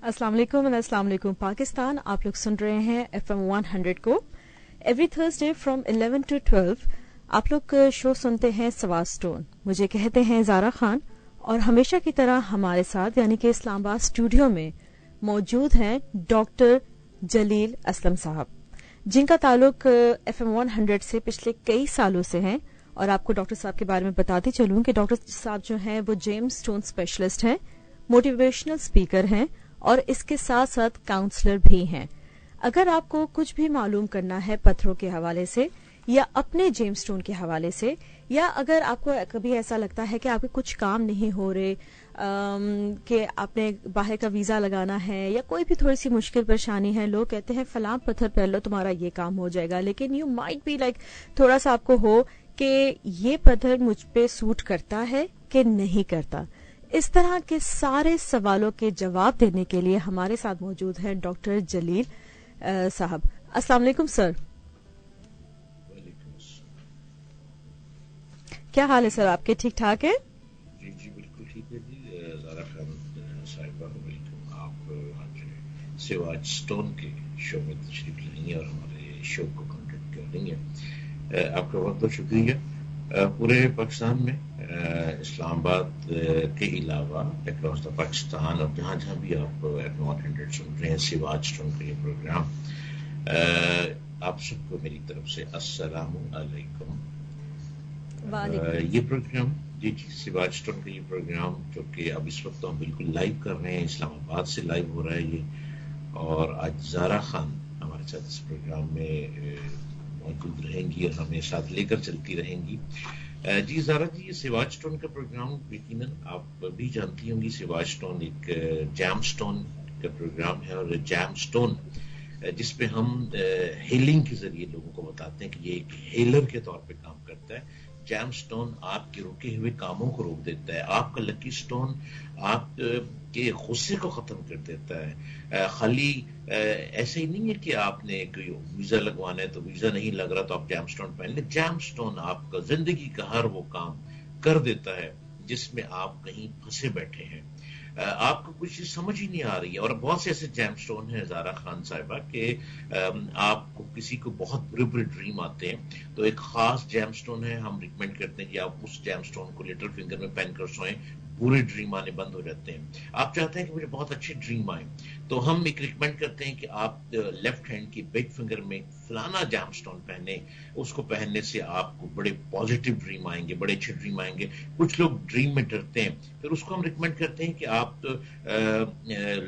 अस्सलाम वालेकुम और अस्सलाम वालेकुम पाकिस्तान। आप लोग सुन रहे हैं FM 100 को। एवरी थर्सडे फ्रॉम 11 to 12 आप लोग शो सुनते हैं सवाल स्टोन। मुझे कहते हैं ज़ारा खान और हमेशा की तरह हमारे साथ यानी कि इस्लामाबाद स्टूडियो में मौजूद हैं डॉक्टर जलील असलम साहब, जिनका ताल्लुक FM 100 से पिछले कई सालों से है। और आपको डॉक्टर साहब के बारे में बताती चलूं कि डॉक्टर साहब जो हैं वो जेम्स स्टोन स्पेशलिस्ट हैं, मोटिवेशनल स्पीकर हैं और इसके साथ साथ काउंसलर भी हैं। अगर आपको कुछ भी मालूम करना है पत्थरों के हवाले से या अपने जेम्स स्टोन के हवाले से, या अगर आपको कभी ऐसा लगता है कि आपके कुछ काम नहीं हो रहे, कि आपने बाहर का वीजा लगाना है या कोई भी थोड़ी सी मुश्किल परेशानी है, लोग कहते हैं फलां पत्थर पहन लो तुम्हारा ये काम हो जाएगा, लेकिन यू माइट बी लाइक थोड़ा सा आपको हो कि ये पत्थर मुझ पे सूट करता है कि नहीं करता। इस तरह के सारे सवालों के जवाब देने के लिए हमारे साथ मौजूद हैं डॉक्टर जलील साहब। अस्सलाम वालेकुम सर। क्या हाल है सर आपके? ठीक ठाक है? जी जी बिल्कुल ठीक है जी। ज़ारा खान साहिबा वेलकम। आप आज सिवाज स्टोन के शो में तशरीफ लाएंगे और हमारे शो को कंडक्ट कर देंगे। आपका बहुत बहुत शुक्रिया। पूरे पाकिस्तान में इस्लामाबाद के अलावा अक्रॉस द पाकिस्तान और जहाँ जहाँ भी आप FM 100 सुन रहे हैं सिवाज स्टोन का ये प्रोग्राम, आप सबको मेरी तरफ से अस्सलामु अलैकुम। ये प्रोग्राम जी सिवाज स्टोन का ये प्रोग्राम जो कि अब इस वक्त तो हम बिल्कुल लाइव कर रहे हैं, इस्लामाबाद से लाइव हो रहा है ये। और आज ज़ारा खान हमारे साथ इस प्रोग्राम में मौजूद रहेंगी और हमें साथ लेकर चलती रहेंगी। जी ज़ारा जी, ये सिवाज स्टोन का प्रोग्राम यकीनन आप भी जानती होंगी। सिवाज स्टोन एक जैम स्टोन का प्रोग्राम है और जैम स्टोन जिसपे हम हीलिंग के जरिए लोगों को बताते हैं कि ये एक हीलर के तौर पे काम करता है। जैम स्टोन आपके रुके हुए कामों को रोक देता है। आपका लकी स्टोन आपके गुस्से को खत्म कर देता है। खाली ऐसे ही नहीं है कि आपने कोई वीजा लगवाना है तो वीजा नहीं लग रहा तो आप जैम स्टोन पहन ले। जैम स्टोन आपका जिंदगी का हर वो काम कर देता है जिसमें आप कहीं फंसे बैठे हैं, आपको कुछ चीज समझ ही नहीं आ रही है। और बहुत से ऐसे जैम स्टोन है ज़ारा खान साहिबा के आपको किसी को बहुत बुरे बुरे ड्रीम आते हैं तो एक खास जैम स्टोन है, हम रिकमेंड करते हैं कि आप उस जैम स्टोन को लिटिल फिंगर में पहन कर सोएं, बुरे ड्रीम आने बंद हो जाते हैं। आप चाहते हैं कि मुझे बहुत अच्छे ड्रीम आए तो हम एक रिकमेंड करते हैं कि आप लेफ्ट हैंड की बिग फिंगर में फलाना जैम स्टोन पहने। उसको पहनने से आपको बड़े पॉजिटिव ड्रीम आएंगे, बड़े अच्छे ड्रीम आएंगे। कुछ लोग ड्रीम में डरते हैं, फिर उसको हम रिकमेंड करते हैं कि आप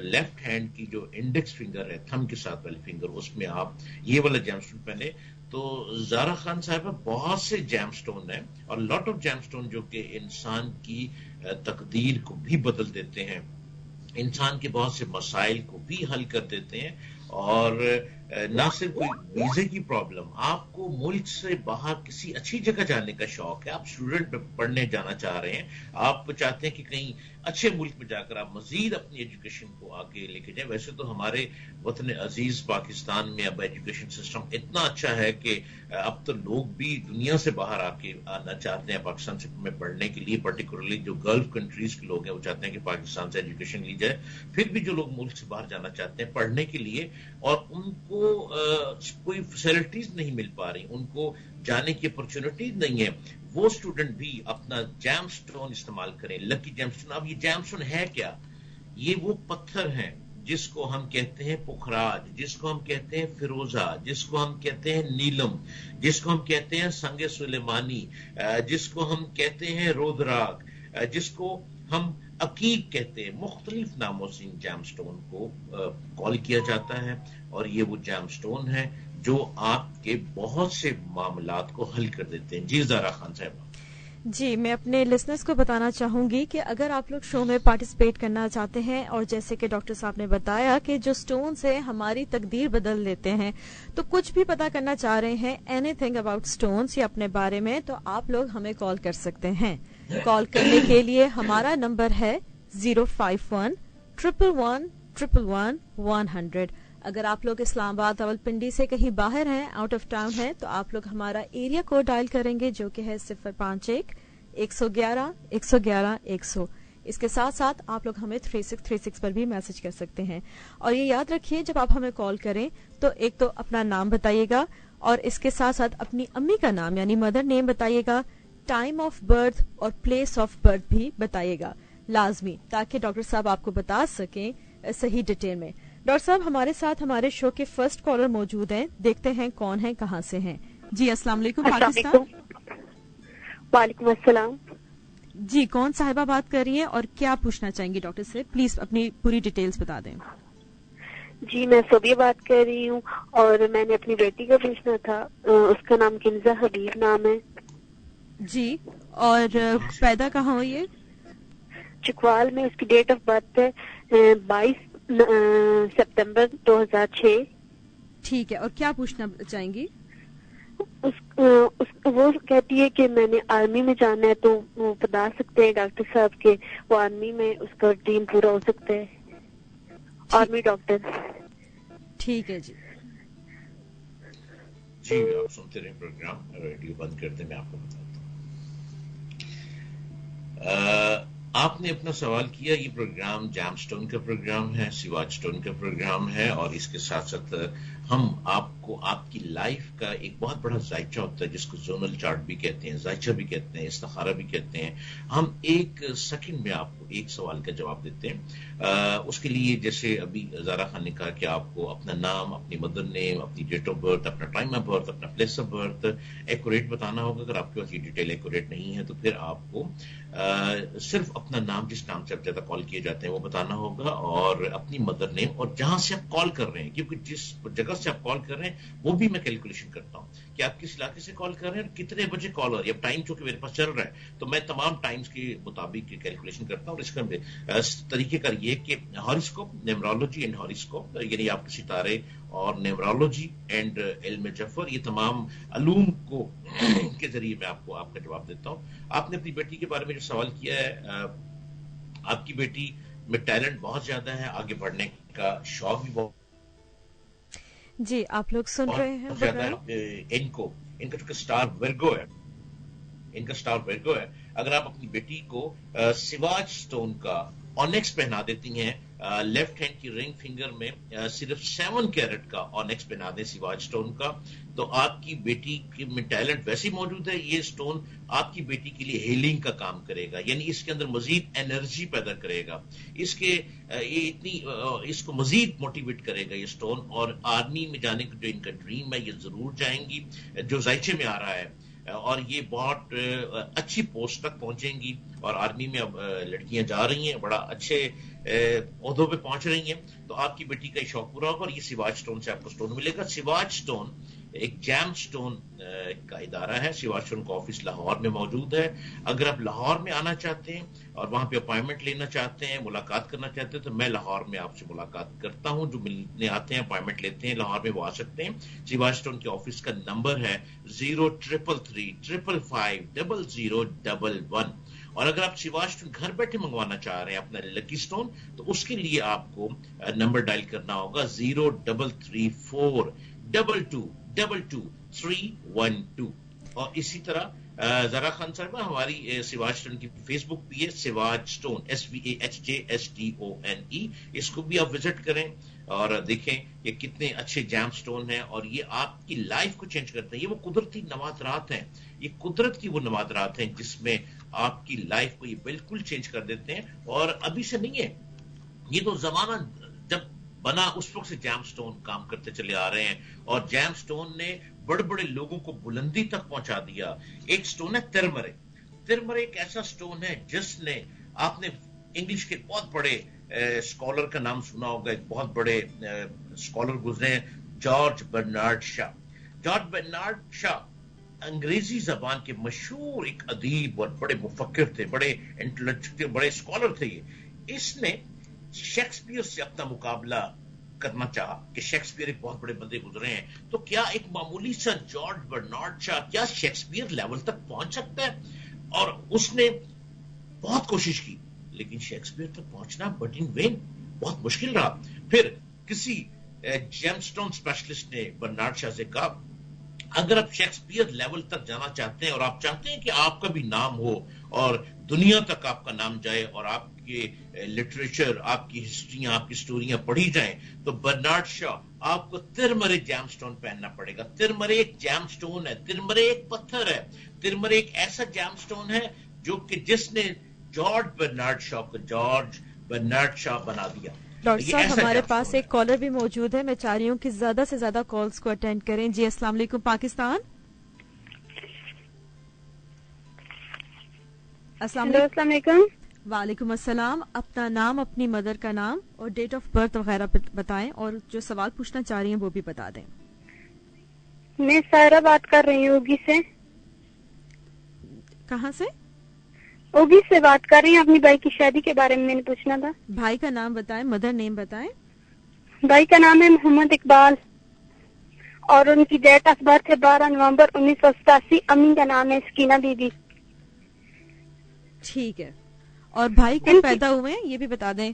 लेफ्ट हैंड की जो इंडेक्स फिंगर है थंब के साथ वाली फिंगर, उसमें आप ये वाला जैम स्टोन पहने। तो ज़ारा खान साहिबा बहुत से जैम स्टोन है और लॉट ऑफ जैम स्टोन जो कि इंसान की तकदीर को भी बदल देते हैं, इंसान के बहुत से मसाइल को भी हल कर देते हैं। और ना सिर्फ कोई वीजे की प्रॉब्लम, आपको मुल्क से बाहर किसी अच्छी जगह जाने का शौक है, आप स्टूडेंट पढ़ने जाना चाह रहे हैं, आप चाहते हैं कि कहीं अच्छे मुल्क में जाकर आप मजीद अपनी एजुकेशन को आगे लेके जाएं। वैसे तो हमारे वतन अजीज पाकिस्तान में अब एजुकेशन सिस्टम इतना अच्छा है कि अब तो लोग भी दुनिया से बाहर आके आना चाहते हैं पाकिस्तान से में पढ़ने के लिए। पर्टिकुलरली जो गल्फ कंट्रीज के लोग हैं वो चाहते हैं कि पाकिस्तान से एजुकेशन ली जाए। फिर भी जो लोग मुल्क से बाहर जाना चाहते हैं पढ़ने के लिए और उनको कोई फैसिलिटीज नहीं मिल पा रही, उनको जाने की अपॉर्चुनिटीज नहीं है, वो स्टूडेंट भी अपना जैम स्टोन इस्तेमाल करें, लकी जैम स्टोन। अब ये जैम स्टोन है क्या? ये वो पत्थर हैं जिसको हम कहते हैं पुखराज, जिसको हम कहते हैं फिरोजा, जिसको हम कहते हैं नीलम, जिसको हम कहते हैं संगे सुलेमानी, जिसको हम कहते हैं रोदराग, जिसको हम अकीक कहते हैं। मुख्तलिफ नामों से इन जैम स्टोन को कॉल किया जाता है और ये वो जैम स्टोन है जो आपके बहुत से मामलात को हल कर देते हैं। जी ज़ारा खान साहब। जी, मैं अपने लिसनर्स को बताना चाहूंगी कि अगर आप लोग शो में पार्टिसिपेट करना चाहते हैं और जैसे कि डॉक्टर साहब ने बताया कि जो स्टोन्स है हमारी तकदीर बदल देते हैं, तो कुछ भी पता करना चाह रहे हैं एनीथिंग अबाउट स्टोन्स या अपने बारे में, तो आप लोग हमें कॉल कर सकते हैं। कॉल करने के लिए हमारा नंबर है 051-111-111-100। अगर आप लोग इस्लामाबाद रावलपिंडी से कहीं बाहर हैं, आउट ऑफ टाउन हैं, तो आप लोग हमारा एरिया कोड डायल करेंगे जो कि है 051-111-111-100। اس کے ساتھ ساتھ آپ لوگ ہمیں 3636 پر بھی میسج کر سکتے ہیں. اور یہ یاد رکھیے جب آپ ہمیں کال کریں تو ایک تو اپنا نام بتائیے گا اور اس کے ساتھ ساتھ اپنی امی کا نام یعنی مدر نیم بتائیے گا, ٹائم آف برتھ اور پلیس آف برتھ بھی بتائیے گا لازمی, تاکہ ڈاکٹر صاحب آپ کو بتا سکیں صحیح ڈیٹیل میں. ڈاکٹر صاحب ہمارے ساتھ ہمارے شو کے فرسٹ کالر موجود ہیں, دیکھتے ہیں کون ہیں, کہاں سے ہیں. جی السلام علیکم پاکستان. وعلیکم السلام. جی کون صاحبہ بات کر رہی ہیں اور کیا پوچھنا چاہیں گی ڈاکٹر سے؟ پلیز اپنی پوری ڈیٹیلز بتا دیں. جی میں صوبیہ بات کر رہی ہوں اور میں نے اپنی بیٹی کا پوچھنا تھا, اس کا نام کنزا حبیب نام ہے. جی اور پیدا کہاں ہوئی ہے؟ چکوال میں. اس کی ڈیٹ آف برتھ ہے 22 سپتمبر 2006. ٹھیک ہے, اور کیا پوچھنا چاہیں گی؟ وہ کہتی ہے کہ میں نے آرمی میں جانا ہے, تو وہ بتا سکتے ہیں ڈاکٹر صاحب کہ وہ آرمی میں اس کا ڈریم پورا ہو سکتا ہے, آرمی ڈاکٹر. ٹھیک ہے جی. جی آپ سنتے رہے پروگرام, ریڈیو بند کرتے میں آپ کو بتاتا ہوں. آپ نے اپنا سوال کیا, یہ پروگرام جیم سٹون کا پروگرام ہے, سواج سٹون کا پروگرام ہے, اور اس کے ساتھ ساتھ ہم آپ کو آپ کی لائف کا ایک بہت بڑا ذائچہ ہوتا ہے جس کو زونل چارٹ بھی کہتے ہیں, ذائچہ بھی کہتے ہیں, استخارہ بھی کہتے ہیں. ہم ایک سیکنڈ میں آپ کو ایک سوال کا جواب دیتے ہیں. اس کے لیے جیسے ابھی زارا خان نے کہا کہ آپ کو اپنا نام, اپنی مدر نیم, اپنی ڈیٹ آف برتھ, اپنا ٹائم آف برتھ, اپنا پلیس آف برتھ ایکوریٹ بتانا ہوگا. اگر آپ کے پاس یہ ڈیٹیل ایکوریٹ نہیں ہے تو پھر آپ کو صرف اپنا نام, جس نام سے آپ زیادہ کال کیے جاتے ہیں وہ بتانا ہوگا, اور اپنی مدر نیم, اور جہاں سے آپ کال کر رہے ہیں, کیونکہ جس جگہ سے آپ کال کر رہے ہیں وہ بھی میں کیلکولیشن کرتا ہوں کہ آپ کس علاقے سے کال کر رہے ہیں اور کتنے بجے کال ہو رہی ہے. اب ٹائم چونکہ میرے پاس چل رہا ہے تو میں تمام ٹائمز کے مطابق کیلکولیشن کرتا ہوں. اور اس کا طریقہ کار یہ کہ ہاروسکوپ, نیمرولوجی اینڈ ہاروسکوپ, یعنی آپ کے ستارے, اور نیمرولوجی اینڈ علم جفر, یہ تمام علوم کو کے ذریعے میں آپ کو آپ کا جواب دیتا ہوں. آپ نے اپنی بیٹی کے بارے میں جو سوال کیا ہے, آپ کی بیٹی میں ٹیلنٹ بہت زیادہ ہے, آگے بڑھنے کا شوق بھی بہت. جی آپ لوگ سن رہے ہیں ان کا جو اسٹار ورگو ہے, ان کا اسٹار ورگو ہے. اگر آپ اپنی بیٹی کو سواج سٹون کا آنیکس پہنا دیتی ہیں, لیفٹ ہینڈ کی رنگ فنگر میں صرف 7 کیرٹ کا آنیکس پہنا دیں سواج سٹون کا, تو آپ کی بیٹی میں ٹیلنٹ ویسے موجود ہے. یہ سٹون آپ کی بیٹی کے لیے ہیلنگ کا کام کرے گا, یعنی اس کے اندر مزید انرجی پیدا کرے گا, اس کو مزید موٹیویٹ کرے گا یہ سٹون. اور آرمی میں جانے کا جو ان کا ڈریم ہے, یہ ضرور جائیں گی, جو ذائچے میں آ رہا ہے, اور یہ بہت اچھی پوسٹ تک پہنچیں گی. اور آرمی میں اب لڑکیاں جا رہی ہیں, بڑا اچھے عہدوں پہ پہنچ رہی ہیں, تو آپ کی بیٹی کا یہ شوق پورا ہوگا. اور یہ سواج سٹون سے آپ کو سٹون ملے گا. سواج سٹون ایک جیم سٹون کا ادارہ ہے. سواج سٹون کا آفس لاہور میں موجود ہے. اگر آپ لاہور میں آنا چاہتے ہیں اور وہاں پہ اپائنٹمنٹ لینا چاہتے ہیں, ملاقات کرنا چاہتے ہیں, تو میں لاہور میں آپ سے ملاقات کرتا ہوں. جو ملنے آتے ہیں, اپائنٹمنٹ لیتے ہیں لاہور میں, وہ آ سکتے ہیں. سواج سٹون کے آفس کا نمبر ہے 0333550011. اور اگر آپ سواج سٹون گھر بیٹھے منگوانا چاہ رہے ہیں اپنا لکی سٹون, تو اس کے لیے آپ کو نمبر ڈائل کرنا ہوگا 0334222312. اور اسی طرح ذرا خان صاحبہ ہماری سواج سٹون کی فیس بک بھی ہے, سواج سٹون SVAHJSTONE. اس کو بھی آپ وزٹ کریں اور دیکھیں کہ کتنے اچھے جیم سٹون ہیں, اور یہ آپ کی لائف کو چینج کرتے ہیں. یہ وہ قدرتی نوادرات ہیں, یہ قدرت کی وہ نوادرات ہیں جس میں آپ کی لائف کو یہ بالکل چینج کر دیتے ہیں. اور ابھی سے نہیں ہے, یہ تو زمانہ جب بنا اس وقت سے جیم سٹون کام کرتے چلے آ رہے ہیں, اور جیم سٹون نے بڑے بڑے لوگوں کو بلندی تک پہنچا دیا. ایک سٹون ہے ترمرے. ترمرے ایک ایسا سٹون ہے جس نے, آپ نے انگلش کے بہت بڑے اسکالر کا نام سنا ہوگا, ایک بہت بڑے اسکالر گزرے ہیں, جارج برنارڈ شاہ. جارج برنارڈ شاہ انگریزی زبان کے مشہور ایک ادیب اور بڑے مفکر تھے, بڑے انٹلیکچوئل, بڑے اسکالر تھے. اس نے شیکسپیئر سے اپنا مقابلہ کرنا چاہا کہ شیکسپیئر ایک بہت بڑے بندے گزرے ہیں, تو کیا ایک معمولی سا جارج برنارڈ شاہ کیا شیکسپیئر لیول تک پہنچ سکتا ہے؟ اور اس نے بہت کوشش کی, لیکن شیکسپیئر تک پہنچنا بٹ ان وین, بہت مشکل رہا. پھر کسی جیم سٹون اسپیشلسٹ نے برنارڈ شاہ سے کہا اگر آپ شیکسپیئر لیول تک جانا چاہتے ہیں اور آپ چاہتے ہیں کہ آپ کا بھی نام ہو اور دنیا تک آپ کا نام جائے اور آپ کے لٹریچر، آپ کی ہسٹریاں، آپ کی سٹوریاں پڑھی جائیں، تو برنارڈ شاء آپ کو ترمرے جیم سٹون پہننا پڑے گا. ترمرے ایک جیم سٹون ہے، ترمرے ایک پتھر ہے، ترمرے ایک ایسا جیم سٹون ہے جو کہ جس نے جارج برنارڈ شاء کو جارج برنارڈ شاء بنا دیا. ڈاکٹر صاحب ہمارے پاس ایک کالر بھی موجود ہے، میں چاہ رہی ہوں کہ زیادہ سے زیادہ کالز کو اٹینڈ کریں. جی السلام علیکم پاکستان. السلام علیکم. وعلیکم السلام. اپنا نام، اپنی مدر کا نام اور ڈیٹ آف برتھ وغیرہ بتائیں، اور جو سوال پوچھنا چاہ رہی ہیں وہ بھی بتا دیں. میں سائرہ بات کر رہی ہوں اوگی سے. کہاں سے؟ اوگی سے بات کر رہی ہوں. اپنی بھائی کی شادی کے بارے میں میں نے پوچھنا تھا. بھائی کا نام بتائیں، مدر نیم بتائیں. بھائی کا نام ہے محمد اقبال اور ان کی ڈیٹ آف برتھ ہے 12 نومبر 1987. امی کا نام ہے سکینہ بی بی. ٹھیک ہے. اور بھائی کب پیدا ہوئے ہیں یہ بھی بتا دیں.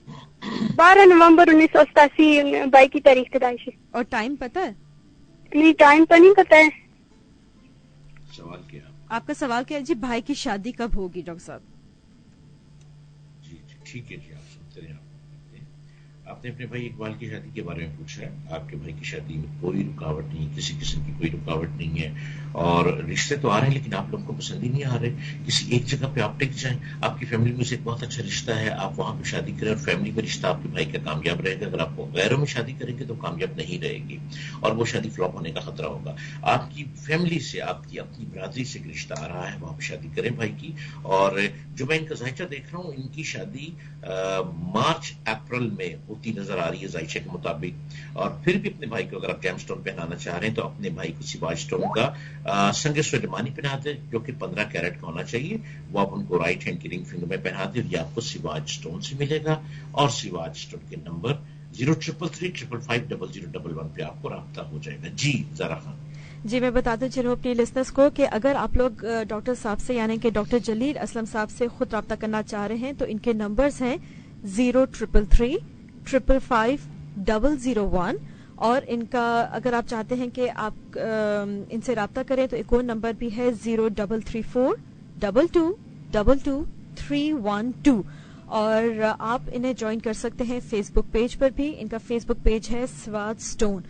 12 نومبر 1987 بھائی کی تاریخ پیدائش. اور ٹائم پتہ ہے؟ نہیں ٹائم تو نہیں پتہ ہے. سوال کیا آپ کا سوال کیا جی؟ بھائی کی شادی کب ہوگی ڈاکٹر صاحب؟ جی ٹھیک ہے جی، آپ سنتے رہے. آپ نے اپنے بھائی اقبال کی شادی کے بارے میں پوچھا ہے. آپ کے بھائی کی شادی میں کوئی رکاوٹ نہیں، کسی قسم کی کوئی رکاوٹ نہیں ہے. اور رشتے تو آ رہے ہیں لیکن آپ لوگوں کو پسند ہی نہیں آ رہے. کسی ایک جگہ پہ آپ ٹک جائیں، آپ کی فیملی میں سے ایک بہت اچھا رشتہ ہے، آپ وہاں پہ شادی کریں اور فیملی میں رشتہ آپ کے بھائی کا کامیاب رہے گا. اگر آپ غیروں میں شادی کریں گے تو کامیاب نہیں رہے گی اور وہ شادی فلاپ ہونے کا خطرہ ہوگا. آپ کی فیملی سے، آپ کی اپنی برادری سے ایک رشتہ آ رہا ہے، وہاں پہ شادی کریں بھائی کی. اور جو میں ان کا ذائچہ دیکھ رہا ہوں، ان کی شادی مارچ اپریل میں ہوتی نظر آ رہی ہے ذائچے کے مطابق. اور پھر بھی اپنے بھائی کو اگر آپ جیم سٹون پہنانا چاہ رہے ہیں تو اپنے بھائی کو سواج سٹون کا سنگ سلیمانی پہنا دیں جو کہ 15 کیرٹ کا ہونا چاہیے. وہ آپ ان کو رائٹ ہینڈ کی رنگ فنگر میں پہنا دیں اور یہ آپ کو سواج سٹون سے ملے گا. اور سواج سٹون کے نمبر 0333550011 پہ آپ کو رابطہ ہو جائے گا. جی زارا خان. جی میں بتاتے چلوں اپنی لسنرز کو کہ اگر آپ لوگ ڈاکٹر صاحب سے یعنی کہ ڈاکٹر جلیل اسلم صاحب سے خود رابطہ کرنا چاہ رہے ہیں تو ان کے نمبرز ہیں 0333555001 اور ان کا اگر آپ چاہتے ہیں کہ آپ ان سے رابطہ کریں تو ایک اور نمبر بھی ہے 0334222312 اور آپ انہیں جوائن کر سکتے ہیں فیس بک پیج پر بھی. ان کا فیس بک پیج ہے سواج سٹون.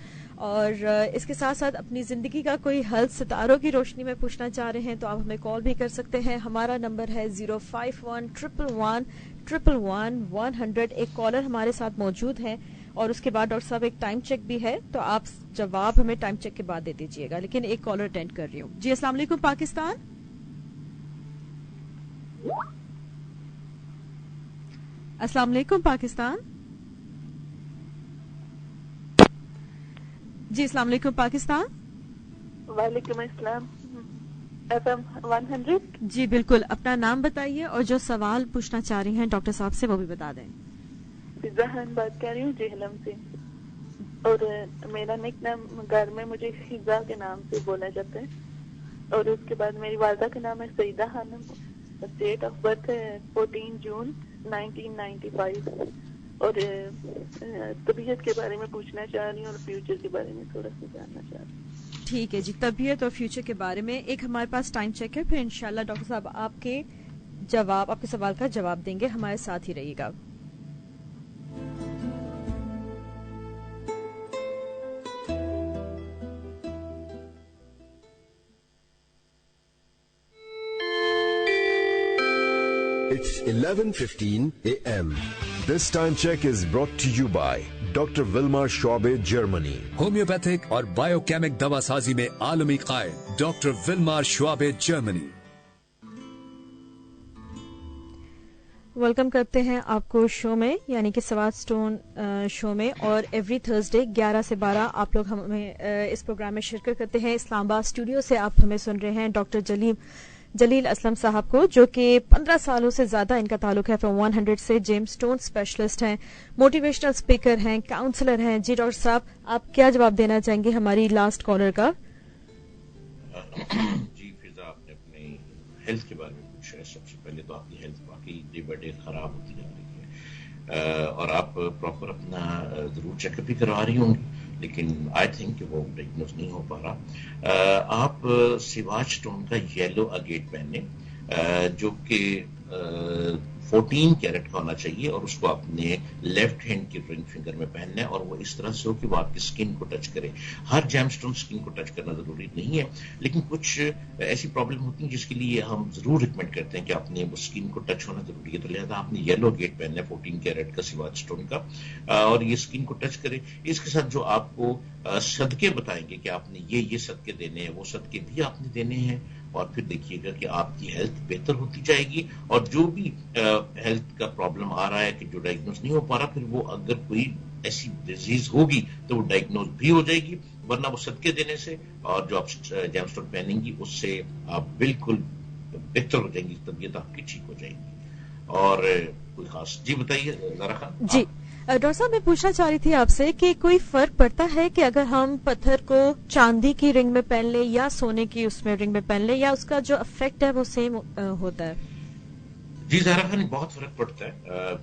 اور اس کے ساتھ ساتھ اپنی زندگی کا کوئی حل ستاروں کی روشنی میں پوچھنا چاہ رہے ہیں تو آپ ہمیں کال بھی کر سکتے ہیں. ہمارا نمبر ہے 0511111100. ایک کالر ہمارے ساتھ موجود ہے اور اس کے بعد ڈاکٹر صاحب ایک ٹائم چیک بھی ہے تو آپ جواب ہمیں ٹائم چیک کے بعد دے دیجیے گا. لیکن ایک کالر اٹینڈ کر رہی ہوں. جی السلام علیکم پاکستان. السلام علیکم پاکستان. جی السلام علیکم پاکستان. وعلیکم السلام. FM 100. جی بالکل. اپنا نام بتائیے اور جو سوال پوچھنا چاہ رہی ہیں ڈاکٹر صاحب سے وہ بھی بتا دیں. فضا خان بات کر رہی ہوں جہلم سے اور میرا نک نام گھر میں مجھے فضا کے نام سے بولا جاتا ہے اور اس کے بعد میری والدہ کا نام ہے سعیدہ خانم. ڈیٹ آف برتھ ہے 14 جون 1995 اور طبیعت کے بارے میں پوچھنا چاہ رہی ہوں اور فیوچر کے بارے میں تھوڑا سا جاننا چاہ رہی ہوں. ٹھیک ہے جی. طبیعت اور فیوچر کے بارے میں ایک ہمارے پاس ٹائم چیک ہے پھر انشاءاللہ ڈاکٹر صاحب آپ کے سوال کا جواب دیں گے. ہمارے ساتھ ہی رہیے گا. It's 11:15 a.m. This time check is brought to you by Dr. Wilmar Schwabe, Germany. Homeopathic اور بایوکیمک دوا سازی میں عالمی قائد ڈاکٹر ولمار شوابے جرمنی. ویلکم کرتے ہیں آپ کو شو میں یعنی کہ سواج سٹون شو میں اور ایوری تھرسڈے 11 سے 12 آپ لوگ ہمیں اس پروگرام میں شرکت کرتے ہیں. اسلام آباد اسٹوڈیو سے آپ ہمیں سن رہے ہیں ڈاکٹر جلیل اسلم صاحب کو جو کہ 15 سالوں سے زیادہ ان کا تعلق ہے FM 100 سے. جیم سٹون اسپیشلسٹ ہیں، موٹیویشنل اسپیکر ہیں، کاؤنسلر ہیں. جی ڈاکٹر صاحب آپ کیا جواب دینا چاہیں گے ہماری لاسٹ کالر کا؟ جی فضا آپ نے اپنی ہیلتھ کے بارے میں پوچھا ہے. سب سے پہلے تو آپ کی ہیلتھ واقعی ڈے بائی ڈے خراب ہوتی جا رہی ہے اور آپ پراپر اپنا ضرور چیک اپ بھی کروا رہی ہوں گی لیکن آئی تھنک کہ وہ ڈائگنوز نہیں ہو پا رہا. آپ سیواج اسٹون کا یلو اگیٹ پہنیں جو کہ 14 کیرٹ کا ہونا چاہیے, اور اس کو اپنے لیفٹ ہینڈ کی رنگ فنگر میں پہننا ہے, اور وہ اس طرح سے ہو کہ وہ آپ کی اسکن کو ٹچ کرے. ہر جیم اسٹون اسکن کو ٹچ کرنا ضروری نہیں ہے, لیکن کچھ ایسی پرابلم ہوتی ہیں جس کے لیے ہم ضرور ریکمینڈ کرتے ہیں کہ اپنے اسکن کو ٹچ ہونا ضروری ہے. تو لہٰذا آپ نے یلو گیٹ پہننا ہے 14 کیرٹ کا سیواج اسٹون کا, اور یہ اسکن کو ٹچ کرے. اس کے ساتھ جو آپ کو صدقے بتائیں گے کہ آپ نے یہ صدقے دینے ہیں, وہ صدقے بھی آپ نے دینے ہیں, اور پھر دیکھیے گا کہ آپ کی ہیلتھ بہتر ہوتی جائے گی. اور جو بھی ہیلتھ کا پرابلم آ رہا ہے کہ جو ڈائگنوز نہیں ہو پا رہا, پھر وہ اگر کوئی ایسی ڈیزیز ہوگی تو وہ ڈائگنوز بھی ہو جائے گی, ورنہ وہ صدقے دینے سے اور جو آپ جیم اسٹون پہنیں گی اس سے آپ بالکل بہتر ہو جائیں گی, طبیعت آپ کی ٹھیک ہو جائے گی. اور کوئی خاص جی بتائیے زارا خان. جی ڈاکٹر صاحب میں پوچھنا چاہ رہی تھی آپ سے کہ کوئی فرق پڑتا ہے کہ اگر ہم پتھر کو چاندی کی رنگ میں پہن لیں یا سونے کی اس میں رنگ میں پہن لیں, یا اس کا جو افیکٹ ہے وہ سیم ہوتا ہے؟ جی زہرا خان, بہت فرق پڑتا ہے.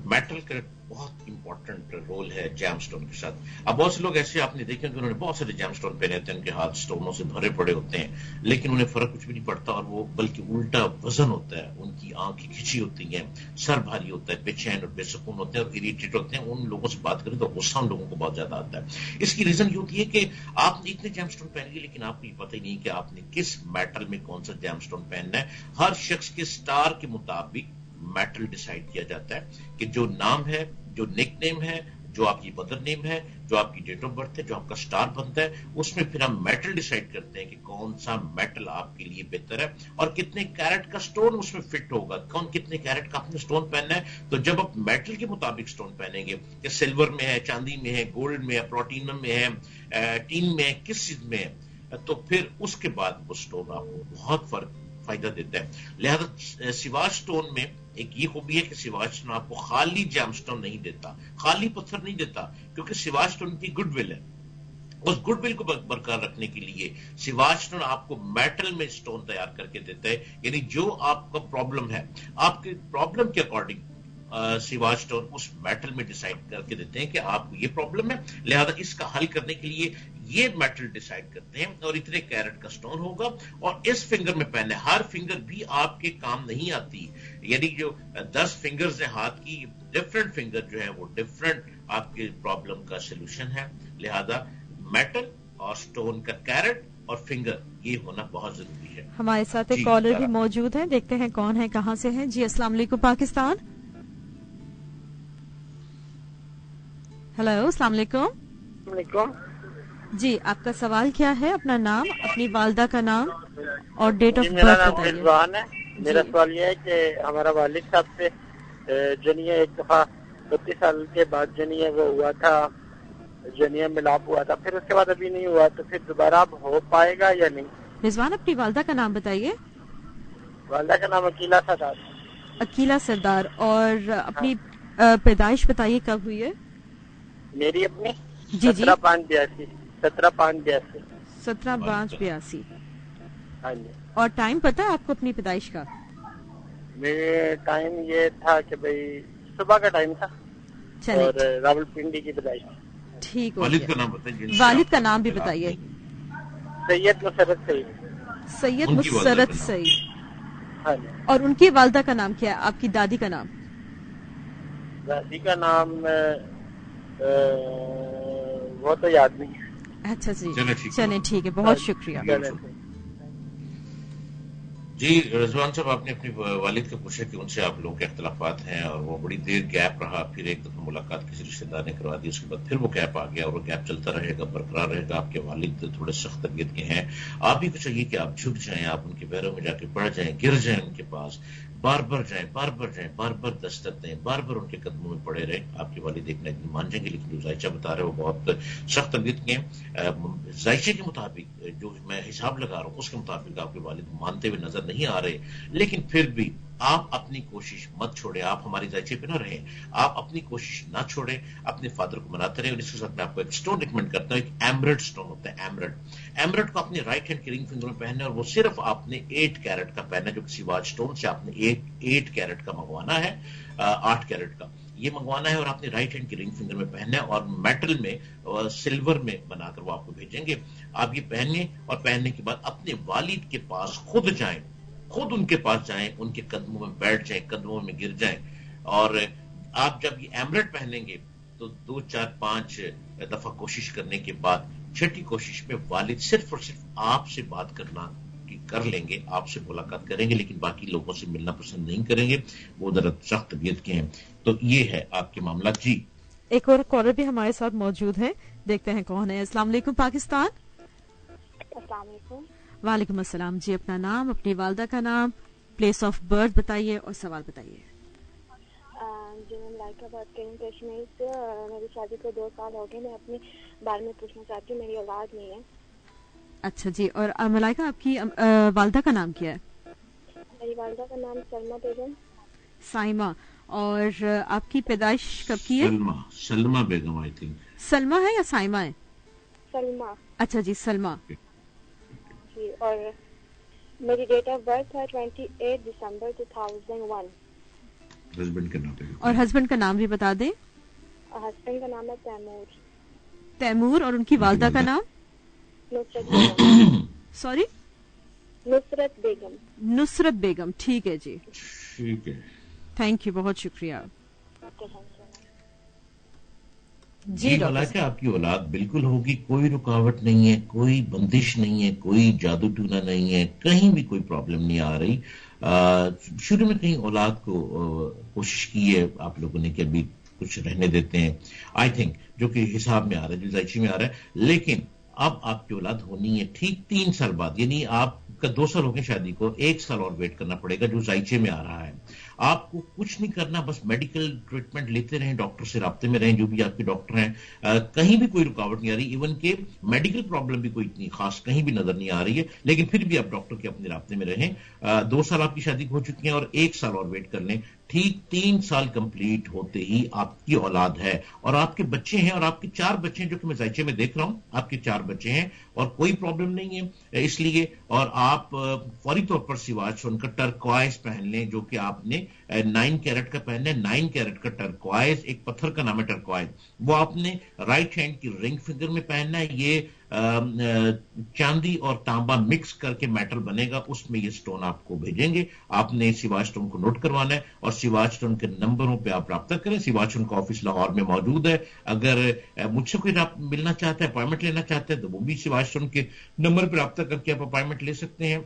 میٹل کا بہت امپورٹنٹ رول ہے جیم اسٹون کے ساتھ. اب بہت سے لوگ ایسے آپ نے دیکھے کہ انہوں نے بہت سارے جیم اسٹون پہنے ہوتے ہیں, ان کے ہاتھ اسٹونوں سے بھرے پڑے ہوتے ہیں, لیکن انہیں فرق کچھ بھی نہیں پڑتا, اور وہ بلکہ الٹا وزن ہوتا ہے, ان کی آنکھیں کھچی ہوتی ہیں, سر بھاری ہوتا ہے, بے چین اور بے سکون ہوتے ہیں اور اریٹیٹ ہوتے ہیں. ان لوگوں سے بات کریں تو غصہ ان لوگوں کو بہت زیادہ آتا ہے. اس کی ریزن یہ ہوتی ہے کہ آپ نے اتنے جیم اسٹون پہن لیے, لیکن آپ کو یہ پتہ ہی نہیں کہ آپ نے کس میٹل میں کون سا جیم اسٹون پہننا ہے. ہر شخص کے اسٹار کے مطابق میٹل ڈیسائیڈ کیا جاتا ہے کہ جو نام ہے, جو نک نیم ہے, جو آپ کی مدر نیم ہے, جو آپ کی ڈیٹ آف برتھ ہے, جو آپ کا اسٹار بنتا ہے, اس میں پھر ہم میٹل ڈیسائیڈ کرتے ہیں کہ کون سا میٹل آپ کے لیے بہتر ہے اور کتنے کیرٹ کا سٹون اس میں فٹ ہوگا, کون کتنے کیرٹ کا آپ نے سٹون پہننا ہے. تو جب آپ میٹل کے مطابق سٹون پہنیں گے کہ سلور میں ہے, چاندی میں ہے, گولڈ میں ہے, پلاٹینم میں ہے, ٹین میں ہے, کس چیز میں ہے, تو پھر اس کے بعد وہ سٹون آپ کو بہت فائدہ دیتا ہے. لہذا سیواج سٹون میں ایک یہ خوبی ہے کہ سیواج سٹون آپ کو خالی جیم سٹون نہیں دیتا, خالی پتھر نہیں دیتا, کیونکہ سیواج سٹون کی گڈ ول ہے. اس گڈ ول کو برقرار رکھنے کے لیے سیواج سٹون آپ کو میٹل میں سٹون تیار کر کے دیتا ہے. یعنی جو آپ کا پرابلم ہے, آپ کے پرابلم کے اکارڈنگ سیواج سٹون اس میٹل میں ڈیسائیڈ کر کے دیتے ہیں کہ آپ کو یہ پرابلم ہے, لہذا اس کا حل کرنے کے لیے یہ میٹل ڈیسائیڈ کرتے ہیں, اور اتنے کیرٹ کا سٹون ہوگا, اور اس فنگر میں پہنے. ہر فنگر بھی آپ کے کام نہیں آتی, یعنی جو 10 فنگرز ہیں ہاتھ کی, ڈفرنٹ فنگر جو ہے وہ ڈفرنٹ آپ کے پرابلم کا سولوشن ہے. لہذا میٹل اور سٹون کا کیرٹ اور فنگر یہ ہونا بہت ضروری ہے. ہمارے ساتھ ایک کالر بھی موجود ہے, دیکھتے ہیں کون ہے, کہاں سے ہیں. جی السلام علیکم پاکستان. ہیلو السلام علیکم. جی آپ کا سوال کیا ہے؟ اپنا نام, اپنی والدہ کا نام اور ڈیٹ آف برتھ بتائیے. میرا سوال یہ ہے کہ ہمارا والد صاحب سے جنیا ایک دفعہ 32 سال کے بعد جنیا وہ ہوا تھا, جنیا ملاپ ہوا تھا, پھر اس کے بعد ابھی نہیں ہوا, تو پھر دوبارہ اب ہو پائے گا یا نہیں؟ رضوان اپنی والدہ کا نام بتائیے. والدہ کا نام عقیلہ سردار. عقیلہ سردار. اور اپنی پیدائش بتائیے, کب ہوئی ہے؟ میری اپنی جی 17/5/82. 17/5/82. ہاں جی. اور ٹائم پتا ہے آپ کو اپنی پیدائش کا؟ میرے ٹائم یہ تھا کہ بھائی صبح کا ٹائم تھا, اور راول پنڈی کی پیدائش. ٹھیک. والد کا نام بتائیے. والد کا نام بھی بتائیے. سید مسرت سعید. سید مسرت سعید. ہاں جی. اور ان کی والدہ کا نام کیا ہے؟ آپ کی دادی کا نام؟ دادی کا نام وہ تو یاد نہیں. اچھا جی چلیں ٹھیک ہے, بہت شکریہ. جی رضوان صاحب, آپ نے اپنی والد کو پوچھا کہ ان سے آپ لوگوں کے اختلافات ہیں, اور وہ بڑی دیر گیپ رہا, پھر ایک دفعہ ملاقات کسی رشتے دار نے کروا دی, اس کے بعد پھر وہ گیپ آ گیا, اور وہ گیپ چلتا رہے گا, برقرار رہے گا. آپ کے والد تھوڑے سخت طبیعت کے ہیں, آپ ہی کو چاہیے کہ آپ جھک جائیں, آپ ان کے پیروں میں جا کے پڑ جائیں, گر جائیں ان کے پاس, بار بار جائیں, بار بار جائیں, بار بار دستک دیں, بار بار ان کے قدموں میں پڑے رہیں. آپ کے والد ایک نہ ایک دن مان جائیں گے. لیکن جو ذائچہ بتا رہے وہ بہت سخت طبیعت کے ہیں. ذائچے کے مطابق جو میں حساب لگا رہا ہوں اس کے مطابق آپ کے والد مانتے ہوئے نظر نہیں آ رہے, لیکن پھر بھی آپ اپنی کوشش مت چھوڑیں. آپ ہماری ذائچے پہ نہ رہیں, آپ اپنی کوشش نہ چھوڑیں, اپنے فادر کو مناتے رہیں. اور اس کے ساتھ میں آپ کو ایک سٹون ریکمینڈ کرتا ہوں, ایک ایمرلڈ سٹون ہوتا ہے, ایمرلڈ کو اپنے رائٹ ہینڈ کی رنگ فنگر میں پہننا ہے, اور وہ صرف آپ نے 8 کیرٹ کا پہننا ہے, جو سیواج سٹون سے آپ نے 8 کیرٹ کا منگوانا ہے, 8 کیرٹ کا. یہ منگوانا ہے اور آپ نے رائٹ ہینڈ کی رنگ فنگر میں پہننا ہے اور میٹل میں اور سلور میں بنا کر وہ آپ کو بھیجیں گے. آپ یہ پہنیں اور پہننے کے بعد اپنے والد کے پاس خود جائیں, خود ان کے پاس جائیں, ان کے قدموں میں بیٹھ جائیں, قدموں میں گر جائیں. اور آپ جب یہ ایملیٹ پہنیں گے تو 2 4 5 دفعہ کوشش کرنے کے بعد چھٹی کوشش میں والد صرف اور صرف آپ سے بات کرنا کر لیں گے, آپ سے ملاقات کریں گے, لیکن باقی لوگوں سے ملنا پسند نہیں کریں گے, وہ ذرا سخت طبیعت کے ہیں. تو یہ ہے آپ کے معاملات. جی ایک اور کالر بھی ہمارے ساتھ موجود ہے, دیکھتے ہیں کون ہے. السلام علیکم پاکستان. السلام علیکم. وعلیکم السلام. جی اپنا نام, اپنی والدہ کا نام, پلیس آف برتھ بتائیے اور سوال بتائیے. جی میں ملائکہ بات کر رہی ہوں کشمیر سے. میری شادی کو 2 سال ہو گئے. میں اپنے بارے میں پوچھنا چاہتی ہوں, میری اولاد نہیں ہے. اچھا جی, اور ملائکہ آپ کی والدہ کا نام کیا ہے؟ میری والدہ کا نام سلمہ بیگم. سائمہ. اور آپ کی پیدائش کب کی ہے؟ سلمہ بیگم. آئی تھنک سلمہ ہے یا سائمہ ہے؟ سلمہ. اچھا جی سلمہ. جی, اور میری ڈیٹ آف برتھ ہے 28 دسمبر 2001. ہسبینڈ کا نام, اور ہسبینڈ کا نام بھی بتا دیں. ہسبینڈ کا نام ہے تیمور. تیمور. اور ان کی والدہ کا نام؟ نصرت بیگم. سوری, نصرت بیگم. نصرت بیگم. ٹھیک ہے جی, ٹھیک ہے, تھینک یو, بہت شکریہ. جی ملائکہ آپ کی اولاد بالکل ہوگی, کوئی رکاوٹ نہیں ہے, کوئی بندش نہیں ہے, کوئی جادو ٹونا نہیں ہے, کہیں بھی کوئی پرابلم نہیں آ رہی. شروع میں کہیں اولاد کو کوشش کی ہے آپ لوگوں نے کہ ابھی کچھ رہنے دیتے ہیں, آئی تھنک, جو کہ حساب میں آ رہا ہے, جو ذائچے میں آ رہا ہے. لیکن اب آپ کی اولاد ہونی ہے ٹھیک 3 سال بعد, یعنی آپ کا 2 سال ہو گئے شادی کو, 1 سال اور ویٹ کرنا پڑے گا جو ذائچے میں آ رہا ہے. آپ کو کچھ نہیں کرنا, بس میڈیکل ٹریٹمنٹ لیتے رہیں, ڈاکٹر سے رابطے میں رہیں, جو بھی آپ کے ڈاکٹر ہیں. کہیں بھی کوئی رکاوٹ نہیں آ رہی, ایون کہ میڈیکل پرابلم بھی کوئی اتنی خاص کہیں بھی نظر نہیں آ رہی ہے, لیکن پھر بھی آپ ڈاکٹر کے اپنے رابطے میں رہیں. 2 سال آپ کی شادی ہو چکی ہیں اور 1 سال اور ویٹ کر لیں. ٹھیک 3 سال کمپلیٹ ہوتے ہی آپ کی اولاد ہے اور آپ کے بچے ہیں, اور آپ کے 4 بچے ہیں جو کہ میں ذائچے میں دیکھ رہا ہوں, آپ کے 4 بچے ہیں اور کوئی پرابلم نہیں ہے اس لیے. اور آپ فوری طور پر سواج سن کر ٹرکوائز پہن لیں, جو کہ آپ نے 9 کیرٹ کا پہننا ہے. 9 کیرٹ کا ٹرکوائز, ایک پتھر کا نام ہے ٹرکوائز, وہ آپ نے رائٹ ہینڈ کی رنگ فنگر میں پہننا ہے. یہ چاندی اور تانبا مکس کر کے میٹل بنے گا, اس میں یہ سٹون آپ کو بھیجیں گے. آپ نے سواج سٹون کو نوٹ کروانا ہے اور سواج سٹون کے نمبروں پہ آپ رابطہ کریں. سواج سٹون کا آفس لاہور میں موجود ہے. اگر مجھ سے کوئی ملنا چاہتا ہے, اپائنٹمنٹ لینا چاہتا ہے, تو وہ بھی سواج سٹون کے نمبر پہ رابطہ کر کے آپ اپائنٹمنٹ لے سکتے ہیں.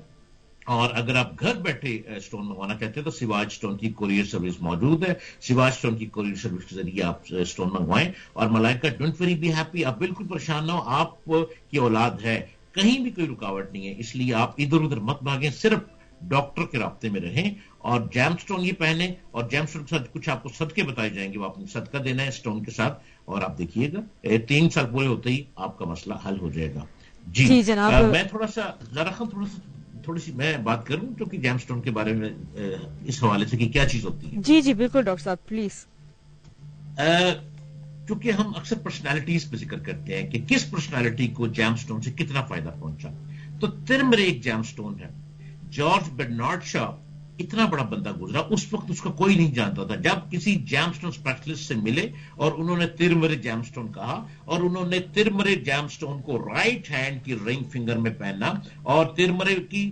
اور اگر آپ گھر بیٹھے سٹون منگوانا چاہتے ہیں تو سواج سٹون کی کوریئر سروس موجود ہے. سواج سٹون کی کوریئر سروس کے ذریعے آپ سٹون منگوائیں. اور ملائکہ ڈونٹ ویری, بی ہیپی, آپ بالکل پریشان نہ ہو, آپ کی اولاد ہے, کہیں بھی کوئی رکاوٹ نہیں ہے, اس لیے آپ ادھر ادھر مت بھاگیں, صرف ڈاکٹر کے رابطے میں رہیں. اور جیم سٹون یہ پہنیں, اور جیم سٹون کے ساتھ کچھ آپ کو صدقے بتائے جائیں گے, وہ آپ نے صدقہ دینا ہے سٹون کے ساتھ, اور آپ دیکھیے گا 3 سال پورے ہوتے ہی آپ کا مسئلہ حل ہو جائے گا. جی جناب, میں تھوڑی سی میں بات کروں جو کہ جیم سٹون کے بارے میں اس حوالے سے کہ کیا چیز ہوتی ہے. جی جی بالکل ڈاکٹر صاحب پلیز. چونکہ ہم اکثر پرسنالٹیز پہ ذکر کرتے ہیں کہ کس پرسنالٹی کو جیم سٹون سے کتنا فائدہ پہنچا, تو ترمرے ایک جیم سٹون ہے. جارج برنارڈ شاہ اتنا بڑا بندہ گزرا, اس وقت اس کا کوئی نہیں جانتا تھا. جب کسی جیم سٹون اسپیشلسٹ سے ملے اور انہوں نے ترمرے جیم سٹون کہا, اور انہوں نے ترمرے جیم سٹون کو رائٹ ہینڈ کی رنگ فنگر میں پہنا, اور ترمرے کی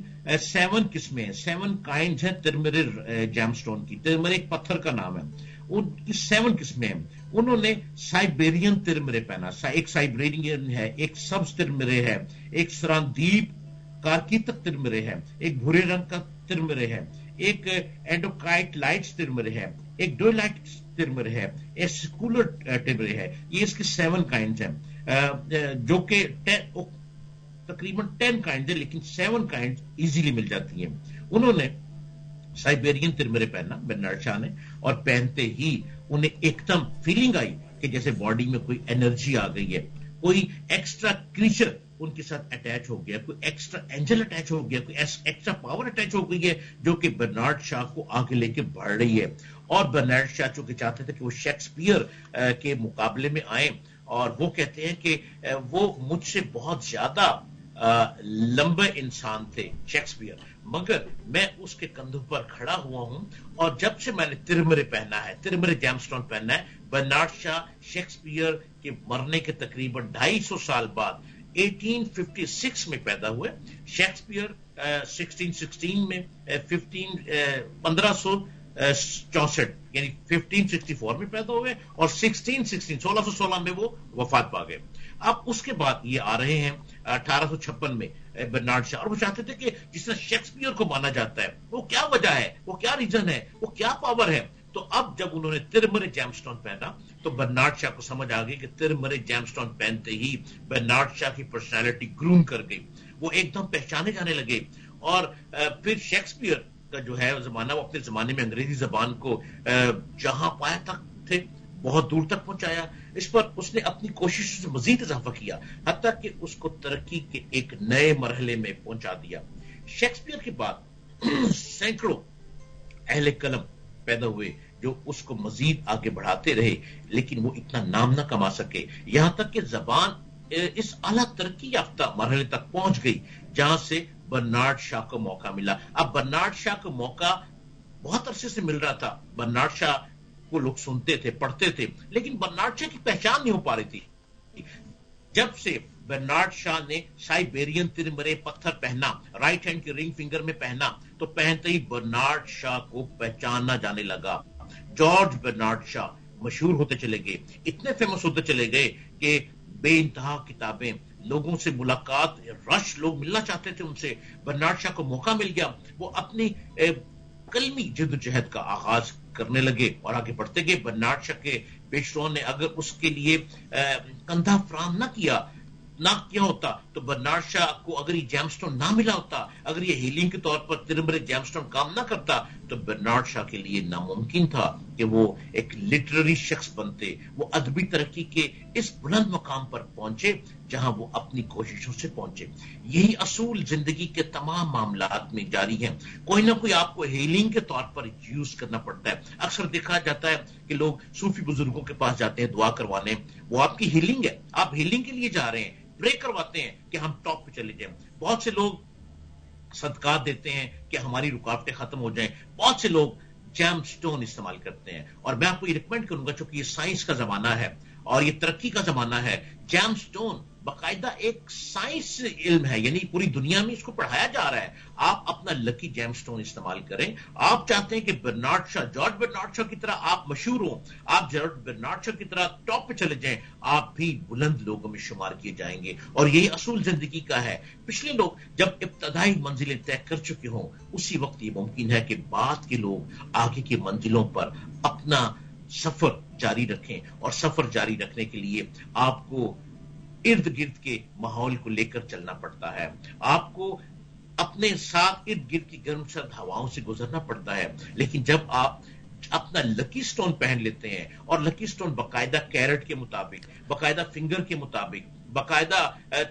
7 قسمیں, 7 کائنڈز ہیں ترمرے جیم سٹون کی. ترمرے ایک پتھر کا نام ہے, ان کی 7 قسمیں ہیں. انہوں نے سائبیرین ترمرے پہنا, ایک سائبیرین ہے, ایک سبز ترمرے ہے, ایک سراندیپ کارکیتک ترمرے ہے, ایک بھورے رنگ کا ترمرے ہے, ایک اینڈوکائٹ لائٹس ترمرے ہے, ایک ڈویلائٹ ترمرے ہے, ایک سیکولر ترمرے ہے. یہ اس کے 7 کائنڈز ہیں, جو کہ تقریباً 10 کائنڈز ہیں, لیکن 7 کائنڈز ایزیلی مل جاتی ہیں. انہوں نے سائبیرین ترمرے پہنا برنارڈ شاہ نے, اور پہنتے ہی انہیں ایک دم فیلنگ آئی کہ جیسے باڈی میں کوئی انرجی آ گئی ہے, کوئی ایکسٹرا کریچر ان کے ساتھ اٹیچ ہو گیا, کوئی ایکسٹرا اینجل اٹیچ ہو گیا, کوئی ایکسٹرا پاور اٹیچ ہو گئی ہے, جو کہ برنارڈ شاہ کو آگے لے کے بڑھ رہی ہے. اور برنارڈ شاہ چونکہ چاہتے تھے کہ وہ شیکسپیئر کے مقابلے میں آئیں, اور وہ کہتے ہیں کہ وہ مجھ سے بہت زیادہ لمبے انسان تھے شیکسپیئر, मगर मैं उसके कंधों पर खड़ा हुआ हूं और जब से मैंने तिरमरे पहना है, तिरमरे जैमस्टोन पहना है, बर्नार्ड शॉ शेक्सपियर के मरने के तकरीबन 250 साल बाद 1856 में पैदा हुए। शेक्सपियर 1616 में 1564 यानी 1564 में पैदा हुए और 1616 में वो वफात पा गए। अब उसके बाद ये आ रहे हैं 1856 में बर्नार्ड शॉ, और वो चाहते थे कि जिस तरह शेक्सपियर को माना जाता है वो क्या वजह है, वो क्या रीजन है, वो क्या पावर है। तो अब जब उन्होंने तिरमरे जैमस्टोन पहना तो बर्नार्ड शॉ को समझ आ गई कि तिरमरे जैमस्टोन पहनते ही बर्नार्ड शॉ की पर्सनालिटी ग्रूम कर गई, वो एकदम पहचाने जाने लगे। और फिर शेक्सपियर का जो है जमाना, वो अपने जमाने में अंग्रेजी जबान को जहां पाया तक थे बहुत दूर तक पहुंचाया। इस पर उसने अपनी कोशिशों से मजीद इजाफा किया, हत्ता कि उसको तरक्की के एक नए मरहले में पहुंचा दिया। शेक्सपियर के बाद सैकड़ों अहले कलम पैदा हुए जो उसको मजीद आगे बढ़ाते रहे, लेकिन वो इतना नाम ना कमा सके, यहां तक कि जबान इस आला तरक्की याफ्ता मरहले तक पहुंच गई जहां से बर्नार्ड शॉ को मौका मिला। अब बर्नार्ड शॉ को मौका बहुत अरसे से मिल रहा था, बर्नार्ड शॉ को लोग सुनते थे, पढ़ते थे, लेकिन बर्नार्ड शॉ की पहचान नहीं हो पा रही थी। जब से बर्नार्ड शॉ ने साइबेरियन तिरमरे पत्थर पहना, राइट हैंड के रिंग फिंगर में पहना, तो पहनते ही बर्नार्ड शॉ को पहचाना जाने लगा। जॉर्ज बर्नार्ड शॉ मशहूर होते चले गए, इतने फेमस होते चले गए कि बेइंतहा किताबें, लोगों से मुलाकात, रश, लोग मिलना चाहते थे उनसे। बर्नार्ड शॉ को मौका मिल गया, वो अपनी कलमी जद्दोजहद का आगाज करने लगे और आगे बढ़ते गए। बर्नार्ड शॉ के पेशरों ने अगर उसके लिए कंधा फराहम ना किया होता तो बर्नार्ड शॉ को अगर ये जैमस्टोन ना मिला होता, अगर ये हीलिंग के तौर पर तिरमरे जैमस्टोन काम ना करता, तो बर्नार्ड शॉ के लिए नामुमकिन था कि वो एक लिटरेरी शख्स बनते, वो अदबी तरक्की के इस बुलंद मकाम पर पहुंचे जहां वो अपनी कोशिशों से पहुंचे। यही असूल जिंदगी के तमाम मामलात में जारी है, कोई ना कोई आपको हीलिंग के तौर पर यूज करना पड़ता है। अक्सर देखा जाता है कि लोग सूफी बुजुर्गों के पास जाते हैं दुआ करवाने, वो आपकी हीलिंग है, आप हीलिंग के लिए जा रहे हैं, प्रे करवाते हैं कि हम टॉप पे चले जाएं। बहुत से लोग सदका देते हैं कि हमारी रुकावटें खत्म हो जाएं, बहुत से लोग जैम स्टोन इस्तेमाल करते हैं। और मैं आपको ये रिकमेंड करूंगा, चूंकि ये साइंस का जमाना है और ये तरक्की का जमाना है, जैम स्टोन बाकायदा एक साइंस इल्म है, यानी पूरी दुनिया में इसको पढ़ाया जा रहा है। आप अपना लकी जैम स्टोन इस्तेमाल करें। आप चाहते हैं कि Bernard Shaw, George Bernard Shaw की तरह आप मशहूर हो, आप जॉर्ज बर्नार्ड शॉ की तरह टॉप पे चले जाएं, आप भी बुलंद लोगों में शुमार किए जाएंगे। और यही असूल जिंदगी का है। पिछले लोग जब इब्तदाई मंजिलें तय कर चुके हों, उसी वक्त ये मुमकिन है कि बाद के लोग आगे की मंजिलों पर अपना सफर जारी रखें। और सफर जारी रखने के लिए आपको इर्द गिर्द के माहौल को लेकर चलना पड़ता है, आपको अपने साथ इर्द गिर्द की गर्म सर्द हवाओं से गुजरना पड़ता है। लेकिन जब आप अपना लकी स्टोन पहन लेते हैं, और लकी स्टोन बाकायदा कैरेट के मुताबिक, बाकायदा फिंगर के मुताबिक, बाकायदा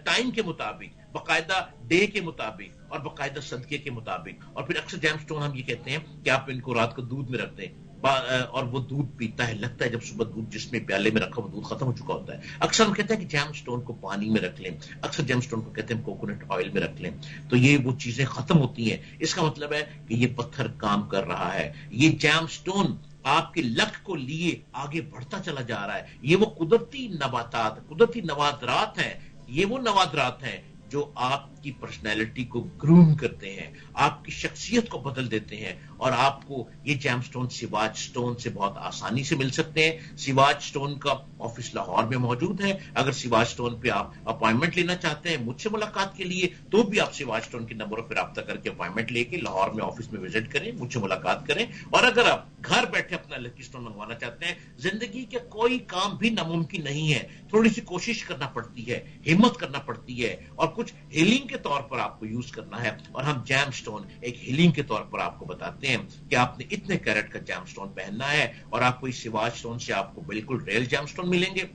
टाइम के मुताबिक, बाकायदा डे के मुताबिक और बाकायदा सदके के मुताबिक, और फिर अक्सर जैम स्टोन हम ये कहते हैं कि आप इनको रात को दूध में रख दें और वो दूध पीता है, लगता है जब सुबह दूध जिसमें प्याले में रखा वो दूध खत्म हो चुका होता है। अक्सर हम कहते हैं कि जैम स्टोन को पानी में रख लें, अक्सर जैम स्टोन को कहते हैं कोकोनट ऑयल में रख लें, तो ये वो चीजें खत्म होती हैं। इसका मतलब है कि ये पत्थर काम कर रहा है, ये जैम स्टोन आपके लक को लिए आगे बढ़ता चला जा रहा है। ये वो कुदरती नबातात, कुदरती नवादरात हैं, ये वो नवादरात हैं जो आपकी पर्सनैलिटी को ग्रूम करते हैं, आपकी शख्सियत को बदल देते हैं। और आपको ये जैम स्टोन सिवाज स्टोन से बहुत आसानी से मिल सकते हैं। सिवाज स्टोन का ऑफिस लाहौर में मौजूद है। अगर सिवाज स्टोन पे आप अपॉइंटमेंट लेना चाहते हैं मुझसे मुलाकात के लिए, तो भी आप सिवाज स्टोन के नंबरों पर राब्ता करके अपॉइंटमेंट लेके लाहौर में ऑफिस में विजिट करें, मुझसे मुलाकात करें। और अगर आप घर बैठे अपना लकी स्टोन मंगवाना चाहते हैं, जिंदगी के कोई काम भी नामुमकिन नहीं है, थोड़ी सी कोशिश करना पड़ती है, हिम्मत करना पड़ती है, और कुछ हीलिंग के तौर पर आपको यूज करना है। और हम जैम स्टोन एक हीलिंग के तौर पर आपको बताते हैं कि आपने इतने कैरेट का जैम स्टोन पहनना है, और आपको इस सिवाज स्टोन से आपको बिल्कुल रियल जैम स्टोन मिलेंगे।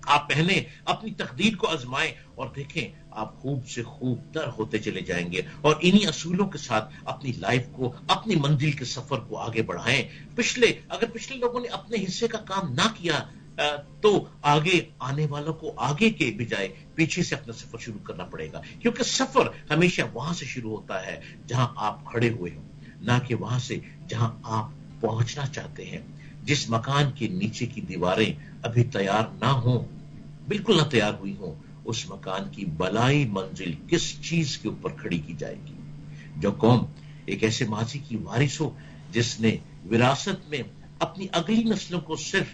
आप पहने, अपनी तकदीर को आजमाएं और देखें आप खूब से खूब तर होते चले जाएंगे। और इन्हीं असूलों के साथ अपनी लाइफ को, अपनी मंजिल के सफर को आगे बढ़ाएं। अगर पिछले लोगों ने अपने हिस्से का काम ना किया तो आगे आने वालों को आगे के बजाय पीछे से अपना सफर शुरू करना पड़ेगा, क्योंकि सफर हमेशा वहां से शुरू होता है जहां आप खड़े हुए हो, ना कि वहां से जहां आप पहुंचना चाहते हैं। जिस मकान के नीचे की दीवारें अभी तैयार ना हो, बिल्कुल ना तैयार हुई हो, उस मकान की बलाई मंजिल किस चीज के ऊपर खड़ी की जाएगी? जो कौम एक ऐसे माजी की वारिस हो जिसने विरासत में अपनी अगली नस्लों को सिर्फ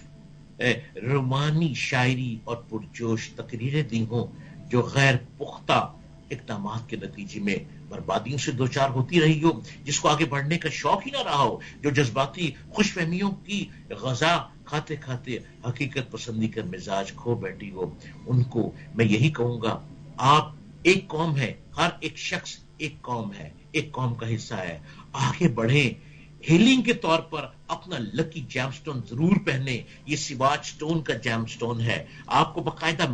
रोमानी शायरी और पुरजोश तकरीरें दी हों, जो गैर पुख्ता इक़दामात के नतीजे में बर्बादियों से दो चार होती रही हो, जिसको आगे बढ़ने का शौक ही ना रहा हो, जो जज्बाती खुशफहमियों की गजा खाते खाते हकीकत पसंदी का मिजाज खो बैठी हो, उनको मैं यही कहूंगा, आप एक कौम है, हर एक शख्स एक कौम है, एक कौम का हिस्सा है, आगे बढ़े। हीलिंग के तौर पर अपना लकी जैमस्टोन जरूर पहने। ये सिवाच स्टोन का जैमस्टोन है, आपको बकायदा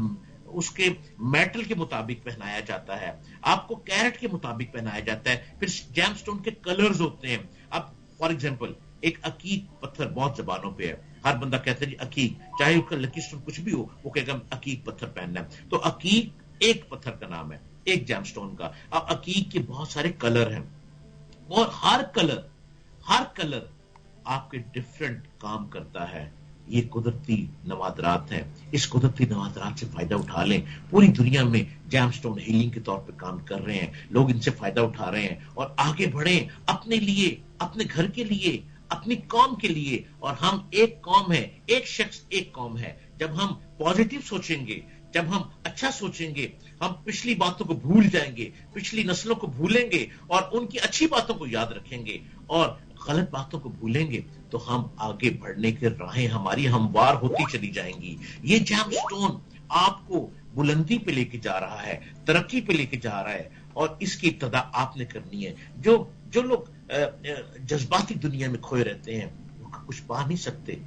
उसके मेटल के मुताबिक पहनाया जाता है, आपको कैरेट के मुताबिक पहनाया जाता है। फिर जैमस्टोन के कलर्स होते हैं। अब फॉर एग्जांपल एक अकीक पत्थर बहुत जबानों पे है, हर बंदा कहता है जी अकीक, चाहे उसका लकी स्टोन कुछ भी हो, वो कहेगा अकीक पत्थर पहनना है। तो अकीक एक पत्थर का नाम है, एक जैमस्टोन का। अब अकीक के बहुत सारे कलर हैं और हर कलर आपके डिफरेंट काम करता है। ये कुदरती नवादरात है, इस कुदरती नवादरात से फायदा उठा लें। पूरी दुनिया में जैमस्टोन हीलिंग के तौर पे काम कर रहे हैं, लोग इनसे फायदा उठा रहे हैं और आगे बढ़ें अपने लिए, अपने घर के लिए, अपनी कौम के लिए। और हम एक कौम है, एक शख्स एक कौम है। जब हम पॉजिटिव सोचेंगे, जब हम अच्छा सोचेंगे, हम पिछली बातों को भूल जाएंगे, पिछली नस्लों को भूलेंगे और उनकी अच्छी बातों को याद रखेंगे और गलत बातों को भूलेंगे, तो हम आगे बढ़ने के राहें हमारी हमवार होती चली जाएंगी। ये जैमस्टोन आपको बुलंदी पे लेके जा रहा है, तरक्की पे लेके जा रहा है और इसकी इब्तिदा आपने करनी है। जो लोग जज्बाती दुनिया में खोए रहते हैं वो कुछ पा नहीं सकते।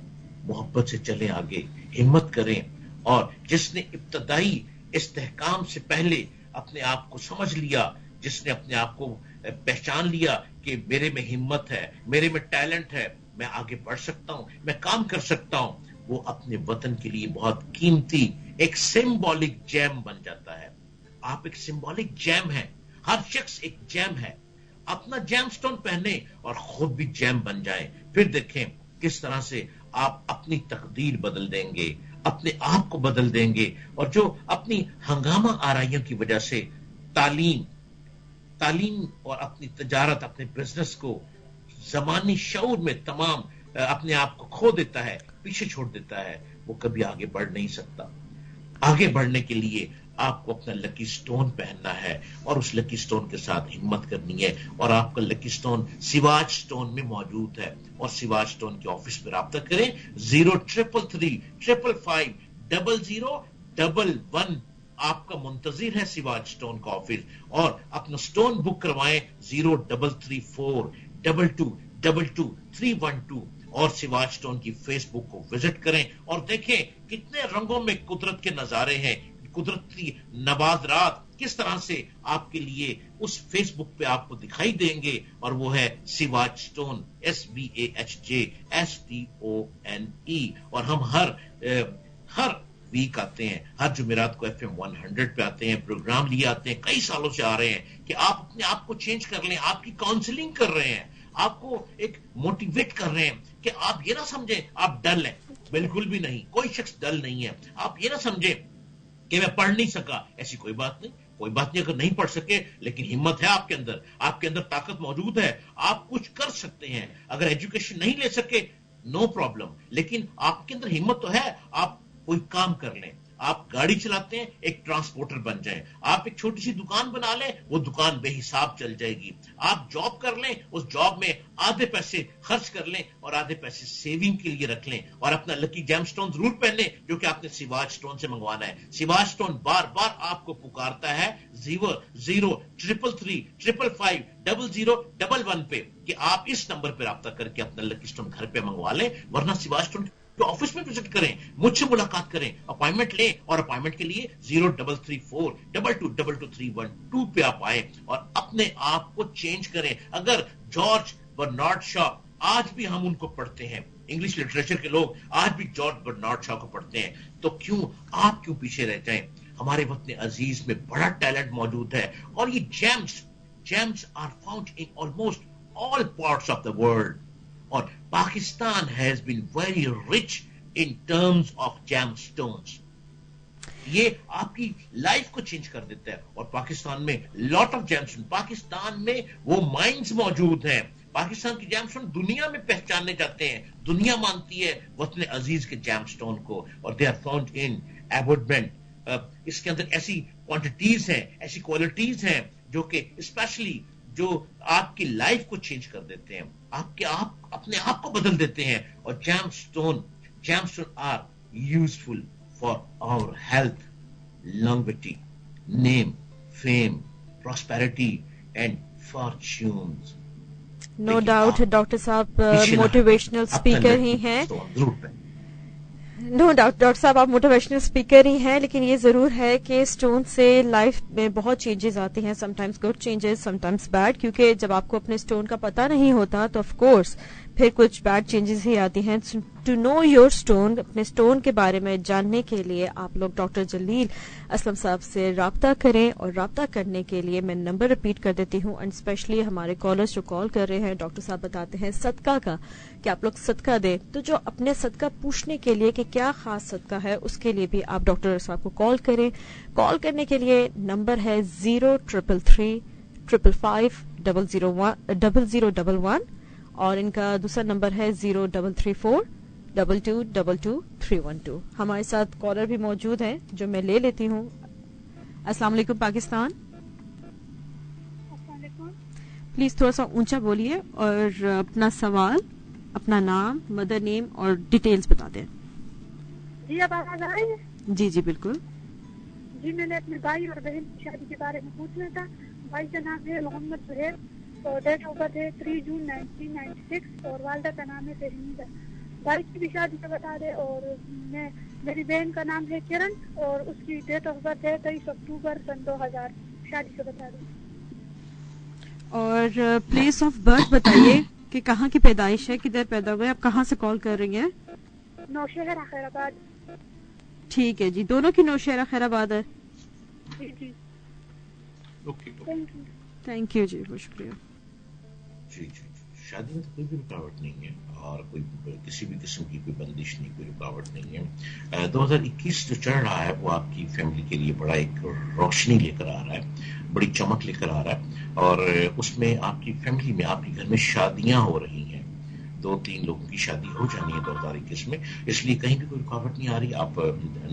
मोहब्बत से चलें आगे, हिम्मत करें। और जिसने इब्तदाई इस्तेहकाम से पहले अपने आप को समझ लिया, जिसने अपने आप को पहचान लिया कि मेरे में हिम्मत है, मेरे में टैलेंट है, मैं आगे बढ़ सकता हूं, मैं काम कर सकता हूं, वो अपने वतन के लिए बहुत कीमती एक सिंबॉलिक जैम बन जाता है। आप एक सिंबॉलिक जैम है, हर शख्स एक जैम है। अपना जैम स्टोन पहने और खुद भी जैम बन जाए, फिर देखें किस तरह से आप अपनी तकदीर बदल देंगे, अपने आप को बदल देंगे। और जो अपनी हंगामा आराइयों की वजह से तालीम और अपनी तजारत, अपने बिजनेस को जमानी शऊर में तमाम अपने आप को खो देता है, पीछे छोड़ देता है, वो कभी आगे बढ़ नहीं सकता। आगे बढ़ने के लिए आपको अपना लकी स्टोन पहनना है और उस लकी स्टोन के साथ हिम्मत करनी है। और आपका लकी स्टोन सिवाच स्टोन में मौजूद है और सिवाच स्टोन के ऑफिस पर राब्ता करें 0333 555 0011। आपका मुंतजिर है सिवाच स्टोन का ऑफिस। और अपना स्टोन बुक करवाएं 0334 2222 312 और सिवाच स्टोन की फेसबुक को विजिट करें और देखें कितने रंगों में कुदरत के नजारे हैं, कुदरती नवादरात किस तरह से आपके लिए उस फेसबुक पे आपको दिखाई देंगे। और वो है सिवाच स्टोन, SVAHJSTONE। और हम हर वीक आते हैं, हर जुमेरात को FM 100 पे आते हैं, प्रोग्राम लिए आते हैं, कई सालों से आ रहे हैं कि आप अपने आप को चेंज कर लें। आपकी काउंसलिंग कर रहे हैं, आपको एक मोटिवेट कर रहे हैं कि आप ये ना समझें आप डल हैं, बिल्कुल भी नहीं, कोई शख्स डल नहीं है। आप ये ना समझें कि मैं पढ़ नहीं सका, ऐसी कोई बात नहीं, कोई बात नहीं। अगर नहीं पढ़ सके लेकिन हिम्मत है आपके अंदर ताकत मौजूद है, आप कुछ कर सकते हैं। अगर एजुकेशन नहीं ले सके नो प्रॉब्लम, लेकिन आपके अंदर हिम्मत तो है, आप कोई काम कर लें। आप गाड़ी चलाते हैं, एक ट्रांसपोर्टर बन जाएं। आप एक छोटी सी दुकान बना लें, वो दुकान बेहिसाब चल जाएगी। आप जॉब कर लें, उस जॉब में आधे पैसे खर्च कर लें और आधे पैसे सेविंग के लिए रख लें। और अपना लकी जैम स्टोन जरूर पहन लें जो कि आपने सिवाच स्टोन से मंगवाना है। सिवाच स्टोन बार बार आपको पुकारता है 0033 555 0011 पे कि आप इस नंबर पर राब्ता करके अपना लकी स्टोन घर पे मंगवा लें। वरना सिवाच स्टोन तो ऑफिस में विजिट करें, मुझसे मुलाकात करें, अपॉइंटमेंट लें और अपॉइंटमेंट के लिए 0334 2222 312 पे आप आए और अपने आप को चेंज करें। अगर जॉर्ज बर्नार्ड शॉ आज भी हम उनको पढ़ते हैं, इंग्लिश लिटरेचर के लोग आज भी जॉर्ज बर्नार्ड शॉ को पढ़ते हैं, तो आप क्यों पीछे रह जाएं? हमारे वतन अजीज में बड़ा टैलेंट मौजूद है और ये gems are found in almost all parts of the world, और Pakistan has been very rich in terms of gemstones. ये आपकी लाइफ को चेंज कर देता है. और पाकिस्तान में लॉट ऑफ जेमस्टोन, पाकिस्तान में वो माइंस मौजूद हैं. पाकिस्तान के जेमस्टोन दुनिया में पहचाने जाते हैं, दुनिया मानती है वतन अजीज के जेमस्टोन को, और दे आर फाउंड इन एबोटमेंट. इसके अंदर ऐसी क्वांटिटीज हैं, ऐसी क्वालिटीज हैं जो कि स्पेशली जो आपकी लाइफ को चेंज कर देते हैं, अपने आप को बदल देते हैं. और gemstone are useful for our health, longevity, name, fame, prosperity and fortunes. No doubt doctor साहब मोटिवेशनल स्पीकर ही हैं. नो डाउट डॉक्टर साहब आप मोटिवेशनल स्पीकर ही हैं, लेकिन ये जरूर है कि स्टोन से लाइफ में बहुत चेंजेस आती हैं, sometimes good changes, sometimes bad, क्योंकि जब आपको अपने स्टोन का पता नहीं होता तो ऑफ कोर्स फिर कुछ बैड चेंजेस ही आती हैं. टू नो योर स्टोन, अपने स्टोन के बारे में जानने के लिए आप लोग डॉक्टर जलील असलम साहब से राब्ता करें. और राब्ता करने के लिए मैं नंबर रिपीट कर देती हूँ, एंड स्पेशली हमारे कॉलर्स जो कॉल कर रहे हैं, डॉक्टर साहब बताते हैं सदका का कि आप लोग सदका दें. तो जो अपने सदका पूछने के लिए कि क्या खास सदका है, उसके लिए भी आप डॉक्टर साहब को कॉल करें. कॉल करने के लिए नंबर है 0333 555 0011 और इनका दूसरा नंबर है 0334 2222 हमारे साथ कॉलर भी मौजूद हैं जो मैं ले लेती हूँ. अस्सलाम वालेकुम पाकिस्तान. प्लीज थोड़ा सा ऊंचा बोलिए और अपना सवाल, अपना नाम, मदर नेम और डिटेल्स बता दें. जी अब आवाज आ रही है? जी जी बिल्कुल. जी मैंने अपने भाई और बहन की शादी के बारे में पूछना था. भाई का नाम है मोहम्मद सुहेब और डेट ऑफ बर्थ है 3 जून 1996 और वालदा का नाम है तहमीदा. भाई की भी शादी का बता दे. और मेरी बहन का नाम है किरण और उसकी डेट ऑफ बर्थ है 23 अक्टूबर सन 2000. शादी का बता दे. और प्लेस ऑफ बर्थ बताइए कि कहाँ की पैदाइश है, किधर पैदा हुए, आप कहाँ से कॉल कर रही हैं? नौशहरा खैराबाद. ठीक है जी, दोनों की नौशहरा खैराबाद है. जी जी थैंक यू जी, बहुत शुक्रिया. जी शादी में तो कोई भी रुकावट नहीं है और कोई किसी भी किस्म की कोई बंदिश नहीं, कोई रुकावट नहीं है. 2021 जो चल रहा है वो आपकी फैमिली के लिए बड़ा एक रोशनी लेकर आ रहा है, बड़ी चमक लेकर आ रहा है. और उसमें आपकी फैमिली में, आपके घर में शादियां हो रही हैं. 2-3 लोगों की शादी हो जानी है 2021 में, इसलिए कहीं भी कोई रुकावट नहीं आ रही. आप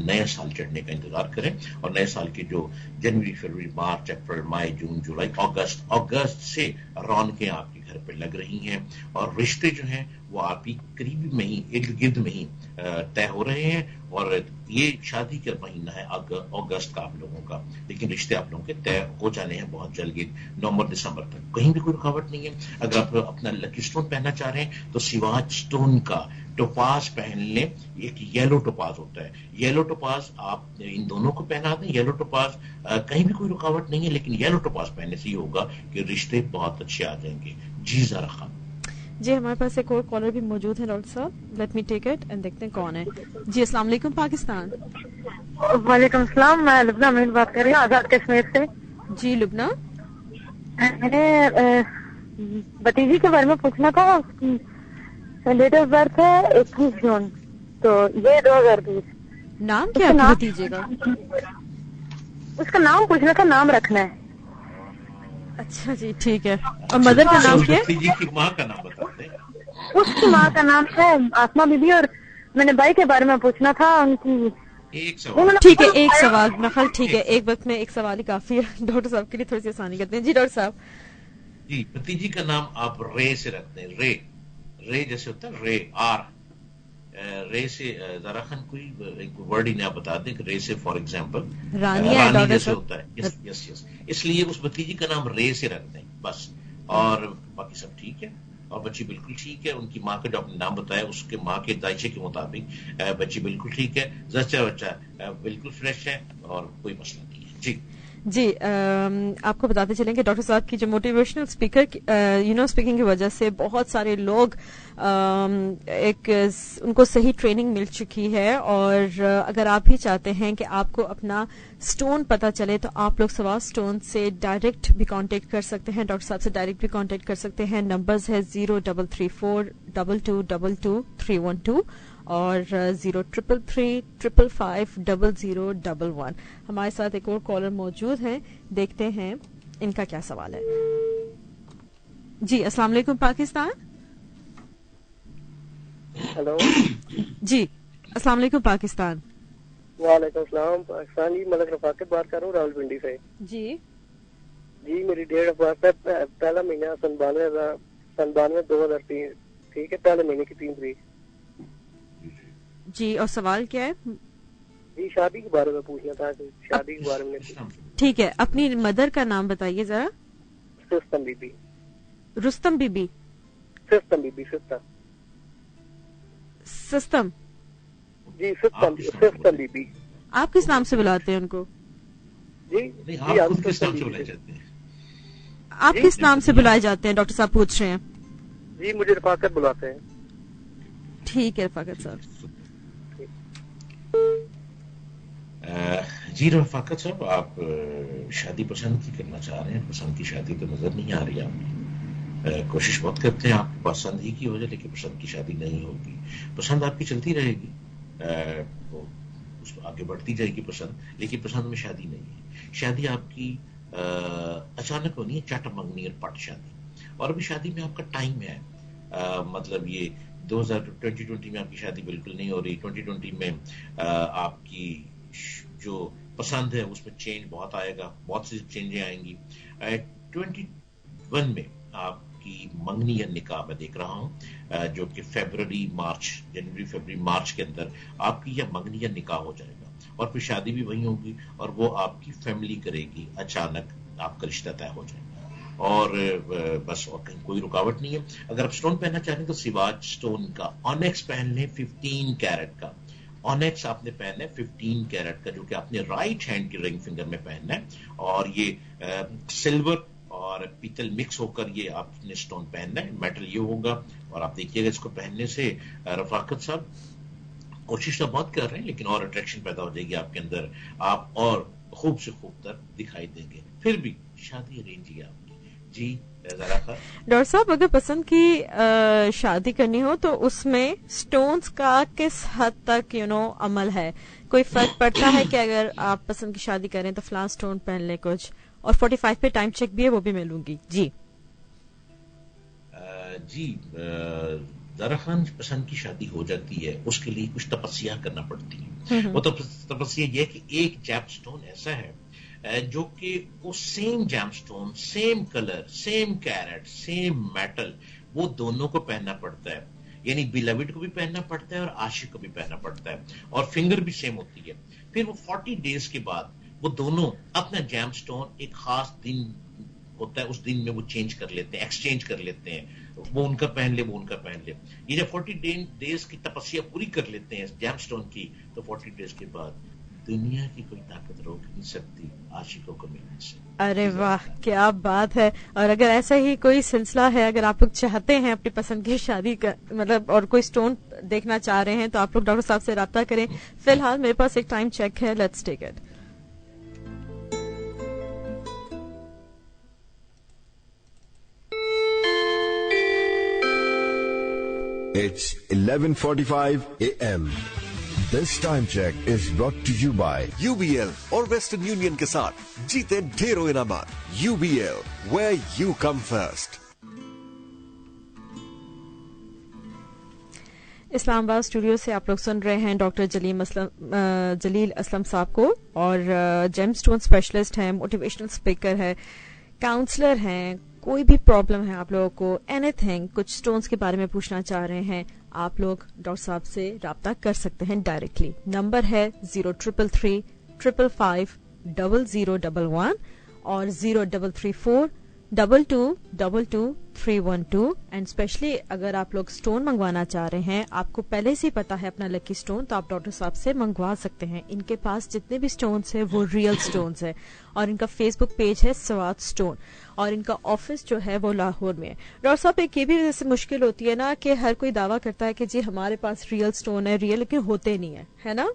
नए साल चढ़ने का इंतजार करें और नए साल के जो जनवरी, फरवरी, मार्च, अप्रैल, मई, जून, जुलाई, अगस्त से रौनकें आपके घर पे लग रही हैं और रिश्ते जो हैं वो आपकी करीबी में ही, इर्द गिर्द में ही तय हो रहे हैं. और ये शादी का महीना है अगस्त का आप लोगों का, लेकिन रिश्ते आप लोगों के तय हो जाने हैं बहुत जल्द, नवंबर दिसंबर तक. कहीं भी कोई रुकावट नहीं है. अगर आप अपना लकी स्टोन पहनना चाह रहे हैं तो सिवाज स्टोन का टोपाज पहन लें. एक येलो टोपाज होता है, येलो टोपाज आप इन दोनों को पहना दें. येलो टोपाज कहीं भी कोई रुकावट नहीं है, लेकिन येलो टोपाज पहनने से ये होगा कि रिश्ते बहुत अच्छे आ जाएंगे. जी ज़रा खान जी, हमारे पास एक और कॉलर भी मौजूद है डॉक्टर साहब. Let me take it and देखते हैं कौन है. जी अस्सलाम वालेकुम पाकिस्तान. वालेकुम सलाम. मैं लुबना अमीन बात कर रही हूँ आजाद कश्मीर से. जी लुबना, मैंने भतीजी के बारे में पूछना था. डेट ऑफ बर्थ है 21 जून, तो ये 2020. नाम क्या है भतीजे का? उसका नाम पूछना था, नाम रखना है. अच्छा जी ठीक है. और मदर का नाम क्या है? की माँ का नाम बताते हैं. उसकी माँ का नाम है आसमा बीबी. और मैंने भाई के बारे में पूछना था, उनकी एक सवाल. ठीक है, एक सवाल नखल. ठीक है, एक वक्त में एक सवाल ही काफी है. डॉक्टर साहब के लिए थोड़ी सी आसानी करते हैं. जी डॉक्टर साहब. जी भतीजी का नाम आप रे से रखते हैं. रे जैसे होता है रे, आर. रे से जरा खान कोई एक वर्ड ही आप बता दें. रे से फॉर एग्जाम्पल रानी जैसे होता है. यस. इसलिए उस भतीजी का नाम रे से रख दें बस. और बाकी सब ठीक है और बच्ची बिल्कुल ठीक है. उनकी माँ का जो आपने नाम बताया उसके माँ के दायचे के मुताबिक बच्ची बिल्कुल ठीक है. बच्चा बिल्कुल फ्रेश है और कोई मसला नहीं है. जी جی آپ کو بتاتے چلیں کہ ڈاکٹر صاحب کی جو موٹیویشنل اسپیکنگ کی وجہ سے بہت سارے لوگ ان کو صحیح ٹریننگ مل چکی ہے، اور اگر آپ بھی چاہتے ہیں کہ آپ کو اپنا سٹون پتہ چلے تو آپ لوگ سواز سٹون سے ڈائریکٹ بھی کانٹیکٹ کر سکتے ہیں، ڈاکٹر صاحب سے ڈائریکٹ بھی کانٹیکٹ کر سکتے ہیں. نمبرز ہے 0334222312 اور 0333550011. ہمارے ساتھ ایک اور کالر موجود ہیں، دیکھتے ہیں ان کا کیا سوال ہے. جی السلام علیکم پاکستان. ہلو جی السلام علیکم پاکستان. وعلیکم السلام پاکستان. جی ملک رفاقت بات کر رہا ہوں راولپنڈی سے. جی میری ڈیٹ آف برتھ ہے پہلا مہینہ 92/2003. ٹھیک ہے، پہلے مہینے کی 3 تاریخ. جی اور سوال کیا ہے؟ جی شادی کے بارے میں پوچھنا تھا، شادی کے بارے میں. ٹھیک ہے، اپنی مدر کا نام بتائیے ذرا. سستم بی بی. رستم بی بی. سستم بی بی. سستم. جی سستم بی بی. آپ کس نام سے بلاتے ہیں ان کو؟ جی آپ کس نام سے بلائے جاتے ہیں؟ ڈاکٹر صاحب پوچھ رہے ہیں. جی مجھے رفاقت بلاتے ہیں. ٹھیک ہے رفاقت صاحب. جی رفاقت صاحب، آپ شادی پسند کی کرنا چاہ رہے ہیں، پسند کی شادی تو نظر نہیں آ رہی آپ. کوشش بہت کرتے ہیں آپ پسند ہی کی ہو جائے، لیکن پسند کی شادی نہیں ہوگی. پسند آپ کی چلتی رہے گی، آگے بڑھتی جائے گی پسند، لیکن پسند میں شادی نہیں ہے. شادی آپ کی اچانک ہونی ہے، چٹ منگنی اور پٹ شادی. اور ابھی شادی میں آپ کا ٹائم ہے، مطلب یہ 2020 میں آپ کی شادی بالکل نہیں ہو رہی. 2020 میں آپ کی جو پسند ہے اس میں چینج بہت آئے گا، بہت سی چینجیں آئیں گی. 21 میں آپ کی منگنی یا نکاح میں دیکھ رہا ہوں، جو کہ جنوری فیبرری مارچ کے اندر آپ کی یا منگنی یا نکاح ہو جائے گا. اور پھر شادی بھی وہی ہوگی، اور وہ آپ کی فیملی کرے گی. اچانک آپ کا رشتہ طے ہو جائے گا، اور بس اور کہیں کوئی رکاوٹ نہیں ہے. اگر آپ سٹون پہننا چاہیں تو سواج سٹون کا آنیکس پہن لیں 15 کیرٹ کا. آنیکس آپ نے پہننا ہے 15 کیرٹ کا، جو کہ آپ نے رائٹ ہینڈ کی رنگ فنگر میں پہننا ہے. اور یہ سلور اور پیتل مکس ہو کر یہ آپ نے سٹون پہننا ہے. میٹل یہ ہوگا، اور آپ دیکھیے گا اس کو پہننے سے رفاقت صاحب کوشش تو بہت کر رہے ہیں، لیکن اور اٹریکشن پیدا ہو جائے گی آپ کے اندر. آپ اور خوب سے خوب تر دکھائی دیں گے. پھر بھی شادی ارینج ہے آپ کی. جی ڈاکٹر صاحب، اگر پسند کی شادی کرنی ہو تو اس میں سٹونز کا کس حد تک عمل ہے؟ کوئی فرق پڑتا ہے کہ اگر آپ پسند کی شادی کریں تو فلاں سٹون پہن لیں کچھ؟ اور 45 پہ ٹائم چیک بھی ہے، وہ بھی میں لوں گی. جی ذرا خان پسند کی شادی ہو جاتی ہے، اس کے لیے کچھ تپسیا کرنا پڑتی ہے. وہ تپسیا یہ کہ ایک جیپ سٹون ایسا ہے جو کہ وہ same gemstone, same colour, same carat, same metal, وہ دونوں کو پہننا پڑتا ہے. یعنی بیلوڈ کو بھی پہننا پڑتا ہے اور عاشق کو بھی پہننا پڑتا ہے، اور فنگر بھی سیم ہوتی ہے. پھر وہ 40 ڈیز کے بعد وہ دونوں اپنا جیم سٹون ایک خاص دن ہوتا ہے، اس دن میں وہ چینج کر لیتے ہیں، ایکسچینج کر لیتے ہیں. وہ ان کا پہن لے، وہ ان کا پہن لے. یہ جب 40 ڈیز کی تپسیا پوری کر لیتے ہیں جیم سٹون کی، تو 40 ڈیز کے بعد دنیا کی کوئی طاقت روک نہیں سکتی عاشقوں کو ملنے سے. ارے واہ کیا بات ہے. اور اگر ایسا ہی کوئی سلسلہ ہے، اگر آپ لوگ چاہتے ہیں اپنی پسند کی شادی کا مطلب اور کوئی سٹون دیکھنا چاہ رہے ہیں، تو آپ لوگ ڈاکٹر صاحب سے رابطہ کریں. فی الحال میرے پاس ایک ٹائم چیک ہے، let's take it. It's 11:45 a.m. This time check is brought to you by UBL اور ویسٹرن یونین کے ساتھ جیتے ڈھیروں انعامات. UBL where you come first. اسلام آباد اسٹوڈیو سے آپ لوگ سن رہے ہیں ڈاکٹر جلیل اسلم صاحب کو، اور جیم اسٹون اسپیشلسٹ ہیں، موٹیویشنل اسپیکر ہے، کاؤنسلر ہیں. کوئی بھی پرابلم ہے آپ لوگوں کو، اینی تھنگ، کچھ سٹونز کے بارے میں پوچھنا چاہ رہے ہیں، آپ لوگ ڈاکٹر صاحب سے رابطہ کر سکتے ہیں ڈائریکٹلی. نمبر ہے 0333550011 اور 0334 22222312 एंड स्पेशली अगर आप लोग स्टोन मंगवाना चाह रहे हैं, आपको पहले से पता है अपना लकी स्टोन, तो आप डॉक्टर साहब से मंगवा सकते हैं. इनके पास जितने भी स्टोन्स है वो रियल स्टोन्स है और इनका फेसबुक पेज है सवाद स्टोन और इनका ऑफिस जो है वो लाहौर में है. डॉक्टर साहब एक ये भी जैसे मुश्किल होती है ना कि हर कोई दावा करता है कि जी हमारे पास रियल स्टोन है, रियल, लेकिन होते नहीं है ना?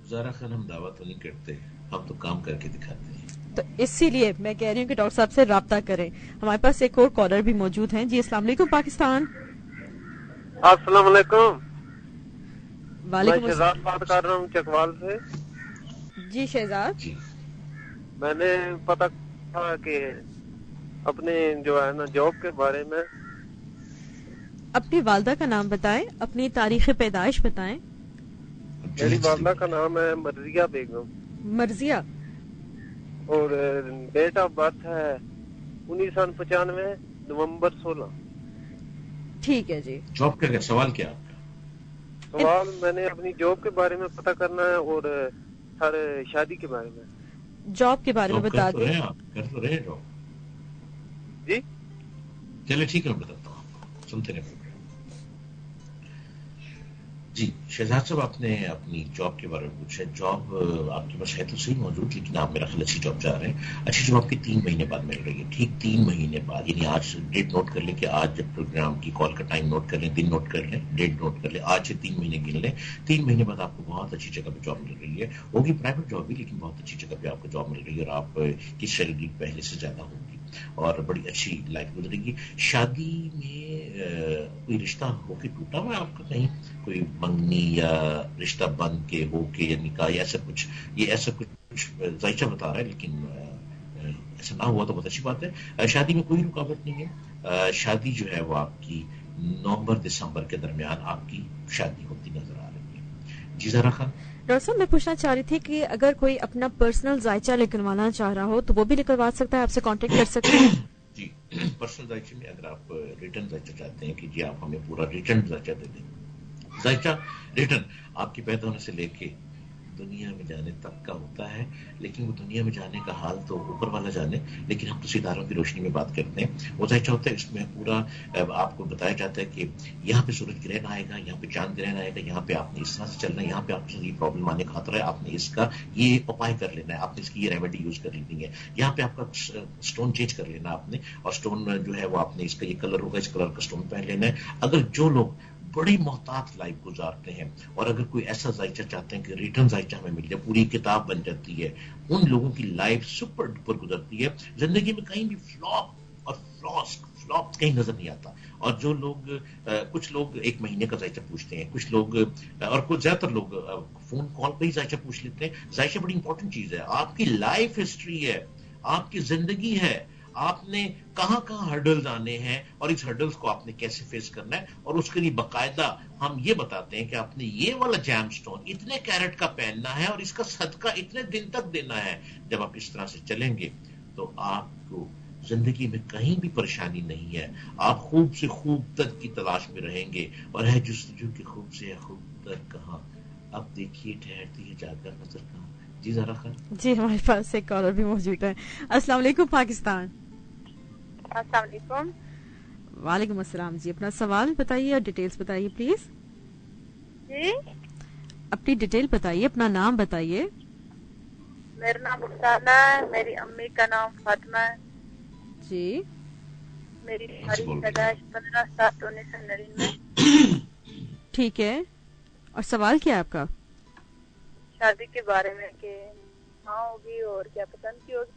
ज़ारा खान, हम दावा तो नहीं करते, हम तो काम करके दिखाते हैं. तो इसीलिए मैं कह रही हूँ कि डॉक्टर साहब से राब्ता करें. हमारे पास एक और कॉलर भी मौजूद हैं. जी अस्सलाम वालेकुम पाकिस्तान. अस्सलाम वालेकुम. वालेकुम. शहजाद बात कर रहा हूँ चकवाल से. जी शहजाद जी, मैंने पता था कि अपने जो है ना जॉब के बारे में. अपनी वालदा का नाम बताएं, अपनी तारीख पैदाइश बताएं. मेरी वालदा का नाम है मर्जिया बेगम. मर्जिया. और डेट ऑफ बर्थ है 1995 नवंबर 16. ठीक है जी. जॉब का सवाल क्या आपका? सवाल मैंने अपनी जॉब के बारे में पता करना है और सर शादी के बारे में. जॉब के बारे में बता दें. कर तो रहे जॉब. जी चलिए ठीक है, मैं बताता हूँ आपको, सुनते रहे. जी शहजाद साहब, आपने अपनी जॉब के बारे में पूछा. जॉब आपके पास है तो सही मौजूद, लेकिन आप मेरा ख्याल अच्छी जॉब चाह रहे हैं. अच्छी जॉब आपकी 3 महीने बाद मिल रही है. ठीक 3 महीने बाद, यानी आज डेट नोट कर लें कि आज जब प्रोग्राम की कॉल का टाइम नोट कर लें, दिन नोट कर लें, डेट नोट कर लें, आज से 3 महीने गिन लें. 3 महीने बाद आपको बहुत अच्छी जगह पे जॉब मिल रही है. होगी प्राइवेट जॉब भी, लेकिन बहुत अच्छी जगह पे आपको जॉब मिल रही है और आपकी सैलरी पहले से ज्यादा होगी और बड़ी अच्छी लाइफ गुजरेगी. शादी में कोई रिश्ता होके टूटा हुआ है आपका, कहीं कोई मंगनी या रिश्ता बंद के होके या निकाह या ऐसा कुछ, ये ऐसा कुछ जायचा बता रहा है, लेकिन ऐसा ना हुआ तो बहुत अच्छी बात है. शादी में कोई रुकावट नहीं है. शादी जो है वो आपकी नवंबर दिसंबर के दरमियान आपकी शादी होती नजर आ रही है. जी ज़ारा खान. डॉक्टर साहब मैं पूछना चाह रही थी कि अगर कोई अपना पर्सनल जायचा निकलवाना चाह रहा हो तो वो भी निकलवा सकता है, आपसे कांटेक्ट कर सकते हैं? जी, पर्सनल जायचे में अगर आप रिटर्न जायचा चाहते हैं कि जी आप हमें पूरा रिटर्न जायचा दे दें. जायचा रिटर्न आपके पैदा होने से लेके दुनिया में जाने तक का होता है, लेकिन वो दुनिया में जाने का हाल तो ऊपर वाला जाने, लेकिन हम तो सितारों की रोशनी में बात करते हैं. वो जायचा होता है, इसमें पूरा आपको बताया जाता है कि यहाँ पे सूरज ग्रहण आएगा, यहाँ पे चांद ग्रहण आएगा, यहाँ पे आपने इस तरह से चलना है, यहाँ पे आपके ये प्रॉब्लम आने का खतरा है, आपने इसका ये उपाय कर लेना है, आपने इसकी ये रेमेडी यूज कर लेनी है, यहाँ पे आपका स्टोन चेंज कर लेना आपने, और स्टोन जो है वो आपने इसका ये कलर होगा, इस कलर का स्टोन पहन लेना है. अगर जो लोग बड़ी मोहतात लाइफ गुजारते हैं और अगर कोई ऐसा जायचा चाहते हैं कि रिटर्न जायचा हमें मिल जाए, पूरी किताब बन जाती है, उन लोगों की लाइफ सुपर डुपर गुजरती है. जिंदगी में कहीं भी फ्लॉप और फ्लॉप कहीं नजर नहीं आता. और जो लोग कुछ लोग 1 महीने का जायचा पूछते हैं, कुछ लोग और कुछ ज्यादातर लोग फोन कॉल पे ही जायचा पूछ लेते हैं. जायचा बड़ी इंपॉर्टेंट चीज है, आपकी लाइफ हिस्ट्री है, आपकी जिंदगी है, आपने कहां कहां हर्डल्स आने हैं और इस हर्डल्स को आपने कैसे फेस करना है, और उसके लिए बकायदा हम ये बताते हैं कि आपने ये वाला जैम स्टोन इतने कैरेट का पहनना है और इसका सदका इतने दिन तक देना है. जब आप इस तरह से चलेंगे तो आपको जिंदगी में कहीं भी परेशानी नहीं है. आप खूब से खूब तक की तलाश में रहेंगे और है जुस्तजू की खूब से खूब तक कहां. अब देखिए ठहरती है जाकर नजर कहां. जी ज़ारा खान. जी हमारे पास एक कॉलर भी मौजूद है. अस्सलाम वालेकुम पाकिस्तान. अस्सलाम वालेकुम. वालेकुम अस्सलाम. जी अपना सवाल बताइए और डिटेल्स बताइए प्लीज. जी अपनी डिटेल बताइए, अपना नाम बताइए. मेरा नाम रुखसाना है, मेरी अम्मी का नाम फातिमा है. जी मेरी तारीख पैदाइश 15/7/1999. ठीक है, और सवाल क्या है आपका? शादी के बारे में कि हाँ होगी और क्या पसंद की होगी.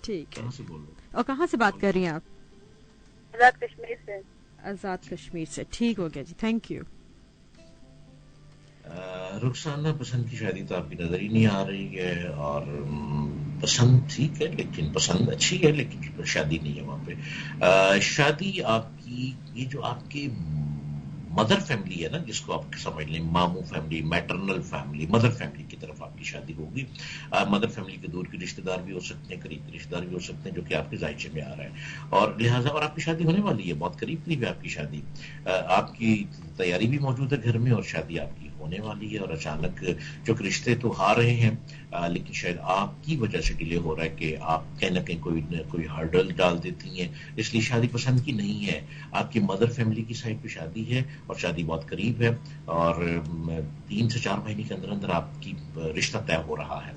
ठीक है, और कहाँ से बात कर रही हैं आप? आजाद कश्मीर से. आजाद कश्मीर से, ठीक हो गया जी, थैंक यू. रुखसाना, पसंद की शादी तो आपकी नजर ही नहीं आ रही है, और पसंद ठीक है, लेकिन पसंद अच्छी है, लेकिन शादी नहीं है वहां पे. शादी आपकी ये जो आपके मदर फैमिली है ना, जिसको आप समझ लें मामू family, maternal family, mother family की तरफ आपकी शादी होगी. मदर फैमिली के दूर के रिश्तेदार भी हो सकते हैं, करीब के रिश्तेदार भी हो सकते हैं, जो कि आपके जायचे में आ रहा है, और लिहाजा और आपकी शादी होने वाली है, बहुत करीब है आपकी शादी. आपकी तैयारी भी मौजूद है घर में और शादी आपकी होने वाली है और अचानक जो कि रिश्ते तो आ रहे हैं, लेकिन शायद आपकी वजह से डिले हो रहा है कि आप कहीं ना कहीं कोई हर्डल डाल देती हैं, इसलिए शादी पसंद की नहीं है। आपकी मदर फैमिली की साइड पे शादी है और शादी बहुत करीब है और 3 से 4 महीने के अंदर अंदर आपकी रिश्ता तय हो रहा है।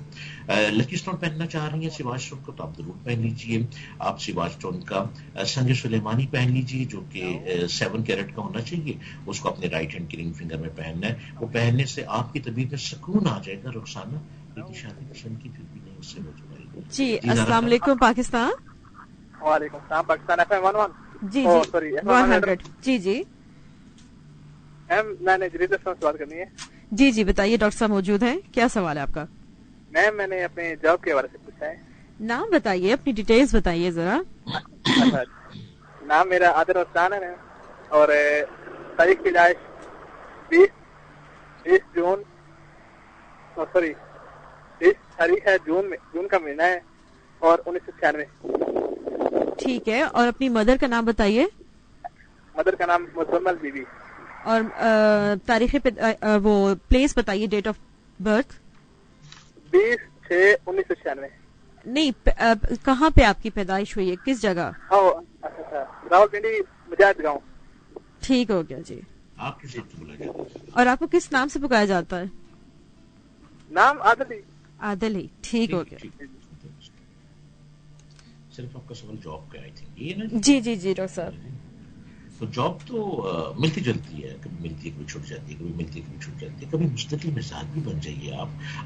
लकी स्टोन पहनना चाह रही हैं सिवाज स्टोन को, तो आप जरूर पहन लीजिए। आप सिवाज स्टोन का संग सुलेमानी पहन लीजिए जो कि 7 कैरेट का होना चाहिए, उसको अपने राइट हैंड की रिंग फिंगर में पहनना है। वो पहनने से आपकी तबीयत में सुकून आ जाएगा। रुखसाना, लेकिन शादी पसंद की फिर भी नहीं, उससे हो जाएगी। जी अस्सलाम वालेकुम पाकिस्तान। वालेकुम सलाम पाकिस्तान FM 11 जी जी सॉरी 100 जी जी मैंने जरीदा से बात करनी है। जी जी बताइए, डॉक्टर साहब मौजूद हैं, क्या सवाल है आपका? मैम मैंने अपने जॉब के बारे से पूछा है। नाम बताइए, अपनी डिटेल्स बताइए जरा। अच्छा, नाम मेरा आदिल रफ्तान है और तारीख पैदाइश 20 जून सॉरी 20 तारीख है जून का महीना है और 1996। ठीक है, और अपनी मदर का नाम बताइए। मदर का नाम मुजम्मल बीबी। और तारीख वो प्लेस बताइए, डेट ऑफ बर्थ। 20/6/1996। नहीं, कहाँ पे आपकी पैदाइश हुई है, किस जगह? अच्छा, रावलपिंडी मुजाहिद गाँव। ठीक हो गया जी। आप किस नाम से बुलाया जाता है? और आपको किस नाम से पुकारा जाता है? नाम आदिल। आदिल ही, ठीक हो गया। सिर्फ आपका सवाल जॉब का, आई थिंक ये ना? जी जी जी डॉक्टर साहब। तो जॉब तो मिलती जुलती है, कभी मिलती है कभी छूट जाती है, कभी मिलती है कभी छूट जाती है। कभी मुस्तकिल मिजाज भी बन जाइए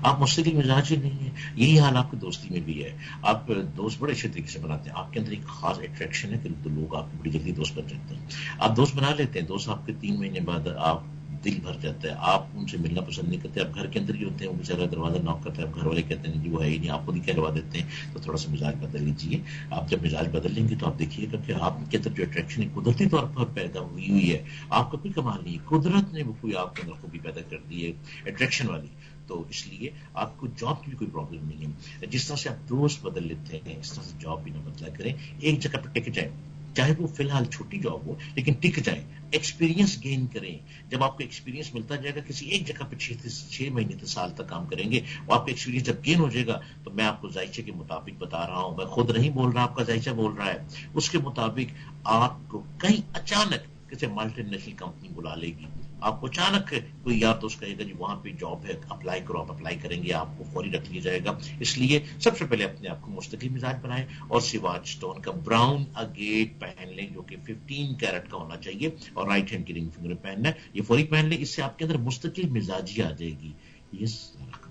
आप मुस्तकिल मिजाज ही नहीं है। यही हाल आपकी दोस्ती में भी है। आप दोस्त बड़े अच्छे तरीके से बनाते हैं, आपके अंदर एक खास अट्रैक्शन है कि तो लोग आपको बड़ी जल्दी दोस्त बन जाते हैं। आप दोस्त बना लेते हैं, दोस्त आपके 3 महीने बाद आप दिल भर जाता है, आप उनसे मिलना पसंद नहीं करते, आप घर के अंदर ही होते हैं, वो बेचारा दरवाजा नॉक करता है, घर वाले कहते हैं जी वो है ही नहीं, आपको नहीं कहलवा देते हैं। तो थोड़ा सा मिजाज बदल लीजिए। आप जब मिजाज बदल लेंगे तो आप देखिएगा कि आपके अंदर जो अट्रैक्शन है कुदरती तौर पर पैदा हुई है, आपका कोई कमाल नहीं है, कुदरत ने वो कोई आपके अंदर खूबी पैदा कर दी है अट्रैक्शन वाली। तो इसलिए आपको जॉब की भी कोई प्रॉब्लम नहीं है। जिस तरह से आप दोस्त बदल लेते हैं, इस तरह से जॉब भी ना बदला करें, एक जगह पर टिक जाए, चाहे वो फिलहाल छोटी जॉब हो लेकिन टिक जाए, एक्सपीरियंस गेन करें। जब आपको एक्सपीरियंस मिलता जाएगा, किसी एक जगह पे 6 महीने से साल तक काम करेंगे, और आपका एक्सपीरियंस जब गेन हो जाएगा, तो मैं आपको जायचे के मुताबिक बता रहा हूं, मैं खुद नहीं बोल रहा, आपका जायचा बोल रहा है, उसके मुताबिक आपको कहीं अचानक किसी मल्टीनेशनल कंपनी बुला लेगी, आपको अचानक कोई यार दोस्त कहेगा जी वहां पे जॉब है, अप्लाई करो, आप अप्लाई करेंगे, आपको फौरी रख लिया जाएगा। इसलिए सबसे पहले अपने आप को मुस्तकिल मिजाज बनाएं और सिवाज स्टोन का ब्राउन अगेट पहन लें जो कि 15 कैरेट का होना चाहिए और राइट हैंड की रिंग फिंगर में पहनना है। ये फौरी पहन लें, इससे आपके अंदर मुस्तकिल मिजाजी आ जाएगी। ये सारा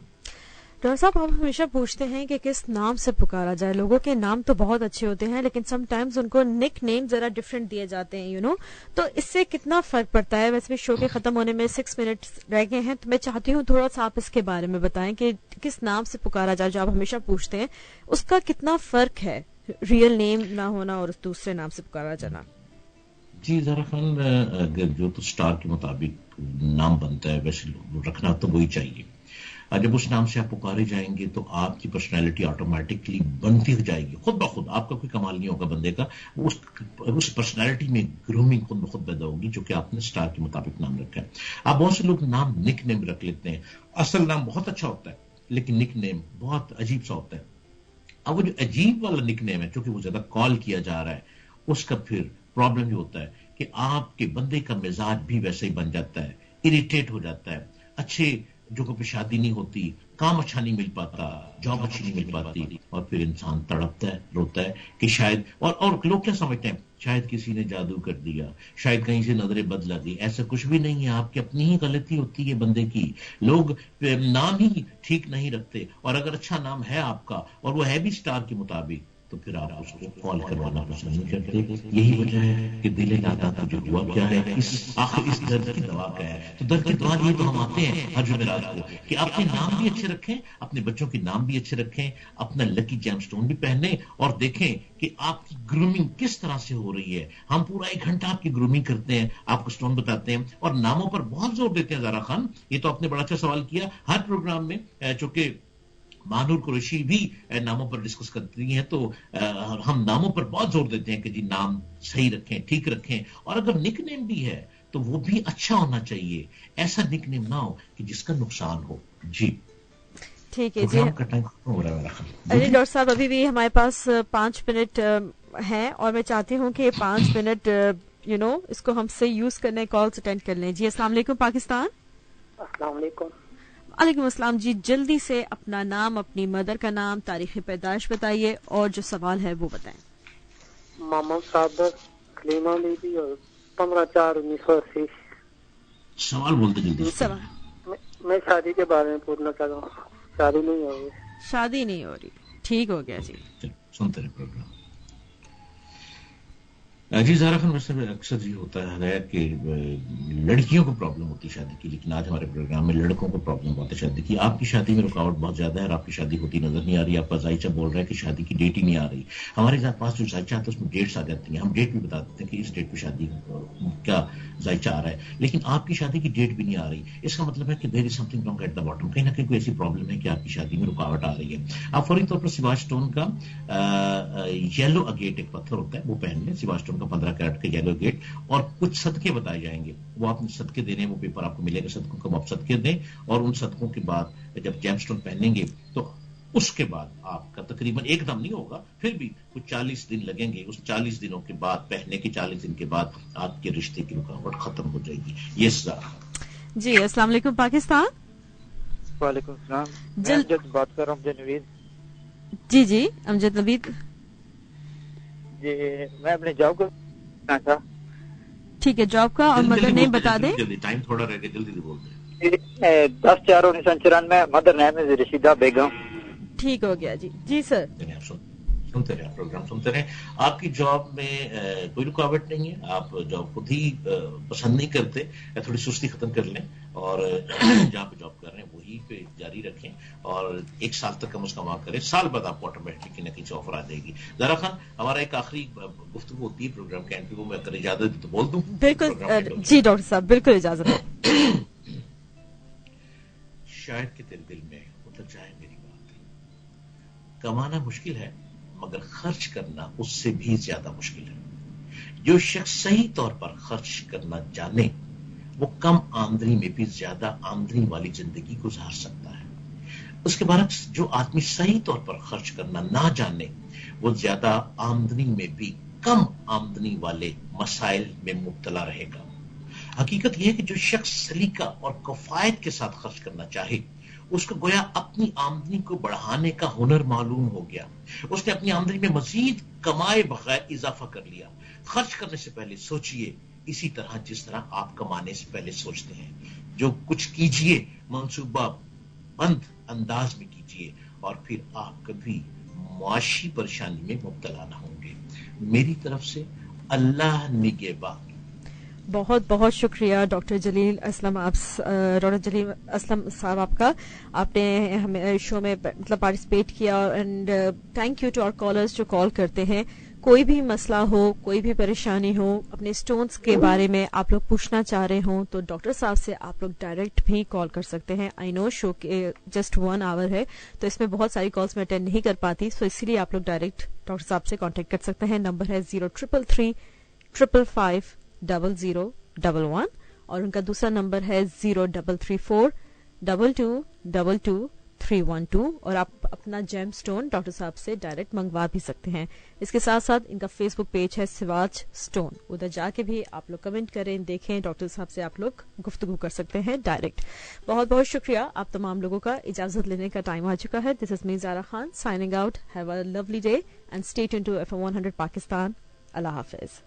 डॉक्टर साहब, आप हमेशा पूछते हैं कि किस नाम से पुकारा जाए। लोगों के नाम तो बहुत अच्छे होते हैं लेकिन समटाइम्स उनको निक नेम जरा डिफरेंट दिए जाते हैं, तो इससे कितना फर्क पड़ता है? वैसे भी शो के खत्म होने में 6 मिनट रह गए हैं, तो मैं चाहती हूँ थोड़ा सा आप इसके बारे में बताएं कि किस नाम से पुकारा जाए, जो आप हमेशा पूछते हैं, उसका कितना फर्क है, रियल नेम ना होना और दूसरे नाम से पुकारा जाना। जी ज़ारा खान, जो तो स्टार के मुताबिक नाम बनता है वैसे रखना तो वही चाहिए। जब उस नाम से आप पुकारे जाएंगे तो आपकी पर्सनैलिटी ऑटोमेटिकली बनती जाएगी, खुद ब खुद। आपका कोई कमाल नहीं होगा बंदे का, उस पर्सनैलिटी में ग्रूमिंग खुद ब खुद पैदा होगी जो कि आपने स्टार के मुताबिक नाम रखा है। आप बहुत से लोग नाम निक नेम रख लेते हैं, असल नाम बहुत अच्छा होता है लेकिन निक नेम बहुत अजीब सा होता है। अब वो जो अजीब वाला निक नेम है, चूंकि वो ज्यादा कॉल किया जा रहा है, उसका फिर प्रॉब्लम ये होता है कि आपके बंदे का मिजाज भी वैसे ही बन जाता है, इरिटेट हो जाता है, अच्छे जो कभी शादी नहीं होती, काम अच्छा नहीं मिल पाता, जॉब अच्छी नहीं मिल पाती, और फिर इंसान तड़पता है, रोता है कि शायद और लोग क्या समझते हैं, शायद किसी ने जादू कर दिया, शायद कहीं से नजरें बदला दी। ऐसा कुछ भी नहीं है, आपकी अपनी ही गलती होती है बंदे की। लोग नाम ही ठीक नहीं रखते, और अगर अच्छा नाम है आपका और वो है भी स्टार के मुताबिक, तो फिर आप उसको कॉल करवाना पसंद नहीं करते। यही वजह है कि दिल नाता तुझे हुआ क्या है, आखिर इस दर्द की दवा क्या है। तो दर्द की दवा ये तो हम आते हैं हर जुमेरात को कि अपने नाम भी अच्छे रखें, अपने बच्चों के नाम भी अच्छे रखें, अपना लकी जेम स्टोन भी पहने और देखें कि आपकी ग्रूमिंग किस तरह से हो रही है। हम पूरा 1 घंटा आपकी ग्रूमिंग करते हैं, आपको स्टोन बताते हैं और नामों पर बहुत जोर देते हैं। ज़ारा खान, ये तो आपने बड़ा अच्छा सवाल किया। हर प्रोग्राम में चूंकि मानूर कुरैशी भी नामों पर डिस्कस करती हैं, तो हम नामों पर बहुत जोर देते हैं कि जी नाम सही रखें, ठीक रखें। और अगर निक नेम भी है تو وہ بھی اچھا ہونا چاہیے, ایسا نک نیم نہ ہو کہ جس کا نقصان ہو. جی ٹھیک ہے جی. ارے ڈاکٹر صاحب ابھی بھی ہمارے پاس 5 منٹ ہیں اور میں چاہتی ہوں کہ 5 منٹ اس کو ہم سے یوز کرنے کالز اٹینڈ کر لیں. جی السلام علیکم پاکستان. السلام علیکم. وعلیکم السلام. جی جلدی سے اپنا نام, اپنی مدر کا نام, تاریخ پیدائش بتائیے اور جو سوال ہے وہ بتائیں. محمد صادق کلیمہ بیبی اور 15/4/1980. سوال بولتے جلدی. سوال میں شادی کے بارے میں پوچھنا چاہ رہا ہوں. شادی نہیں ہو رہی. شادی نہیں ہو رہی. ٹھیک ہو گیا جی. سنتے رہے پروگرام. جی زہرا خان, ویسے اکثر یہ ہوتا ہے کہ لڑکیوں کو پرابلم ہوتی ہے شادی کی, لیکن آج ہمارے پروگرام میں لڑکوں کو پرابلم ہوتی ہے شادی کی. آپ کی شادی میں رکاوٹ بہت زیادہ ہے اور آپ کی شادی ہوتی نظر نہیں آ رہی. آپ کا ذائچہ بول رہا ہے کہ شادی کی ڈیٹ ہی نہیں آ رہی. ہمارے پاس جو ذائچہ آتا ہے اس میں ڈیٹس آ جاتی ہیں, ہم ڈیٹ بھی بتا دیتے ہیں کہ اس ڈیٹ پہ شادی کیا ذائچہ آ رہا ہے, لیکن آپ کی شادی کی ڈیٹ بھی نہیں آ رہی. اس کا مطلب ہے کہ there is something wrong at the bottom. کہیں نہ کہیں کوئی ایسی پرابلم ہے کہ آپ کی شادی میں رکاوٹ آ رہی ہے. آپ فوری طور پر سواج اسٹون کا یلو اگیٹ ایک پتھر ہوتا ہے وہ پہن لیں. سواج اسٹون کا 15 کیرٹ کا یلو گیٹ, اور کچھ صدقے بتائے جائیں گے, وہ آپ نے صدقے دینے, وہ پیپر آپ کو ملے گا صدقوں کا, آپ صدقے دیں. اور ان صدقوں کے بعد جب جیم اسٹون پہنیں گے تو اس کے بعد آپ کا تقریباً ایک دم نہیں ہوگا, پھر بھی کچھ 40 دن لگیں گے. اس 40 دنوں کے بعد, پہننے کے 40 دن کے بعد آپ کے رشتے کی رکاوٹ ختم ہو جائے گی. یہ جی السلام علیکم پاکستان. وعلیکم السلام. امجد بات کر رہا ہوں. امجد نوید. جی امجد نوید. جی میں اپنے جاب کو تھا. ٹھیک ہے, جاب کا اور مدر نیم بتا دیں. ٹائم تھوڑا رہ گیا, جلدی بول دیں. 10/4/1994. مدر نیم ہے رشیدہ بیگم. ٹھیک ہو گیا جی. جی سر سنتے رہے, پروگرام سنتے رہے. آپ کی جاب میں کوئی رکاوٹ نہیں ہے, آپ جاب خود ہی پسند نہیں کرتے, تھوڑی سستی ختم کر لیں اور جہاں پہ جاب کر رہے ہیں وہی پہ جاری رکھیں اور 1 سال تک کم از کم آپ کریں. سال بعد آپ کو آٹومیٹکلی کہیں نہ کہیں سے آفر آ جائے گی. زہرا خان, ہمارا ایک آخری گفتگو ہوتی ہے پروگرام کے اینڈ پہ, وہ میں اگر اجازت تو بول دوں. بالکل جی ڈاکٹر صاحب, بالکل اجازت ہے. شاید کہ تیرے دل میں اتر جائے میری بات. کمانا مشکل ہے مگر خرچ کرنا اس سے بھی زیادہ مشکل ہے. جو شخص صحیح طور پر خرچ کرنا جانے وہ کم آمدنی میں بھی زیادہ آمدنی والی زندگی گزار سکتا ہے. اس کے برعکس جو آدمی صحیح طور پر خرچ کرنا نہ جانے وہ زیادہ آمدنی میں بھی کم آمدنی والے مسائل میں مبتلا رہے گا. حقیقت یہ ہے کہ جو شخص سلیقہ اور کفایت کے ساتھ خرچ کرنا چاہے اس کو گویا اپنی آمدنی کو بڑھانے کا ہنر معلوم ہو گیا. اس نے اپنی آمدنی میں مزید کمائے بغیر اضافہ کر لیا. خرچ کرنے سے پہلے سوچئے اسی طرح جس طرح آپ کمانے سے پہلے سوچتے ہیں. جو کچھ کیجئے منصوبہ بند انداز میں کیجئے اور پھر آپ کبھی معاشی پریشانی میں مبتلا نہ ہوں گے. میری طرف سے اللہ نگہبان. بہت بہت شکریہ ڈاکٹر جلیل اسلم ڈاکٹر جلیل اسلم صاحب آپ کا. آپ نے ہمیں شو میں مطلب پارٹیسپیٹ کیا, and thank you to our callers جو کال کرتے ہیں. کوئی بھی مسئلہ ہو, کوئی بھی پریشانی ہو, اپنے سٹونز کے بارے میں آپ لوگ پوچھنا چاہ رہے ہوں تو ڈاکٹر صاحب سے آپ لوگ ڈائریکٹ بھی کال کر سکتے ہیں. آئی نو شو کے جسٹ 1 آور ہے تو اس میں بہت ساری کالز میں اٹینڈ نہیں کر پاتی, سو اسی لیے آپ لوگ ڈائریکٹ ڈاکٹر صاحب سے کانٹیکٹ کر سکتے ہیں. نمبر ہے 0333555011 اور ان کا دوسرا نمبر ہے 0334222312 اور آپ اپنا جیم سٹون ڈاکٹر صاحب سے ڈائریکٹ منگوا بھی سکتے ہیں. اس کے ساتھ ساتھ ان کا فیس بک پیج ہے سواج سٹون, ادھر جا کے بھی آپ لوگ کمنٹ کریں, دیکھیں, ڈاکٹر صاحب سے آپ لوگ گفتگو کر سکتے ہیں ڈائریکٹ. بہت بہت شکریہ آپ تمام لوگوں کا. اجازت لینے کا ٹائم آ چکا ہے. This is me Zahra Khan signing out. Have a lovely day and stay tuned to FM 100 Pakistan. اللہ حافظ.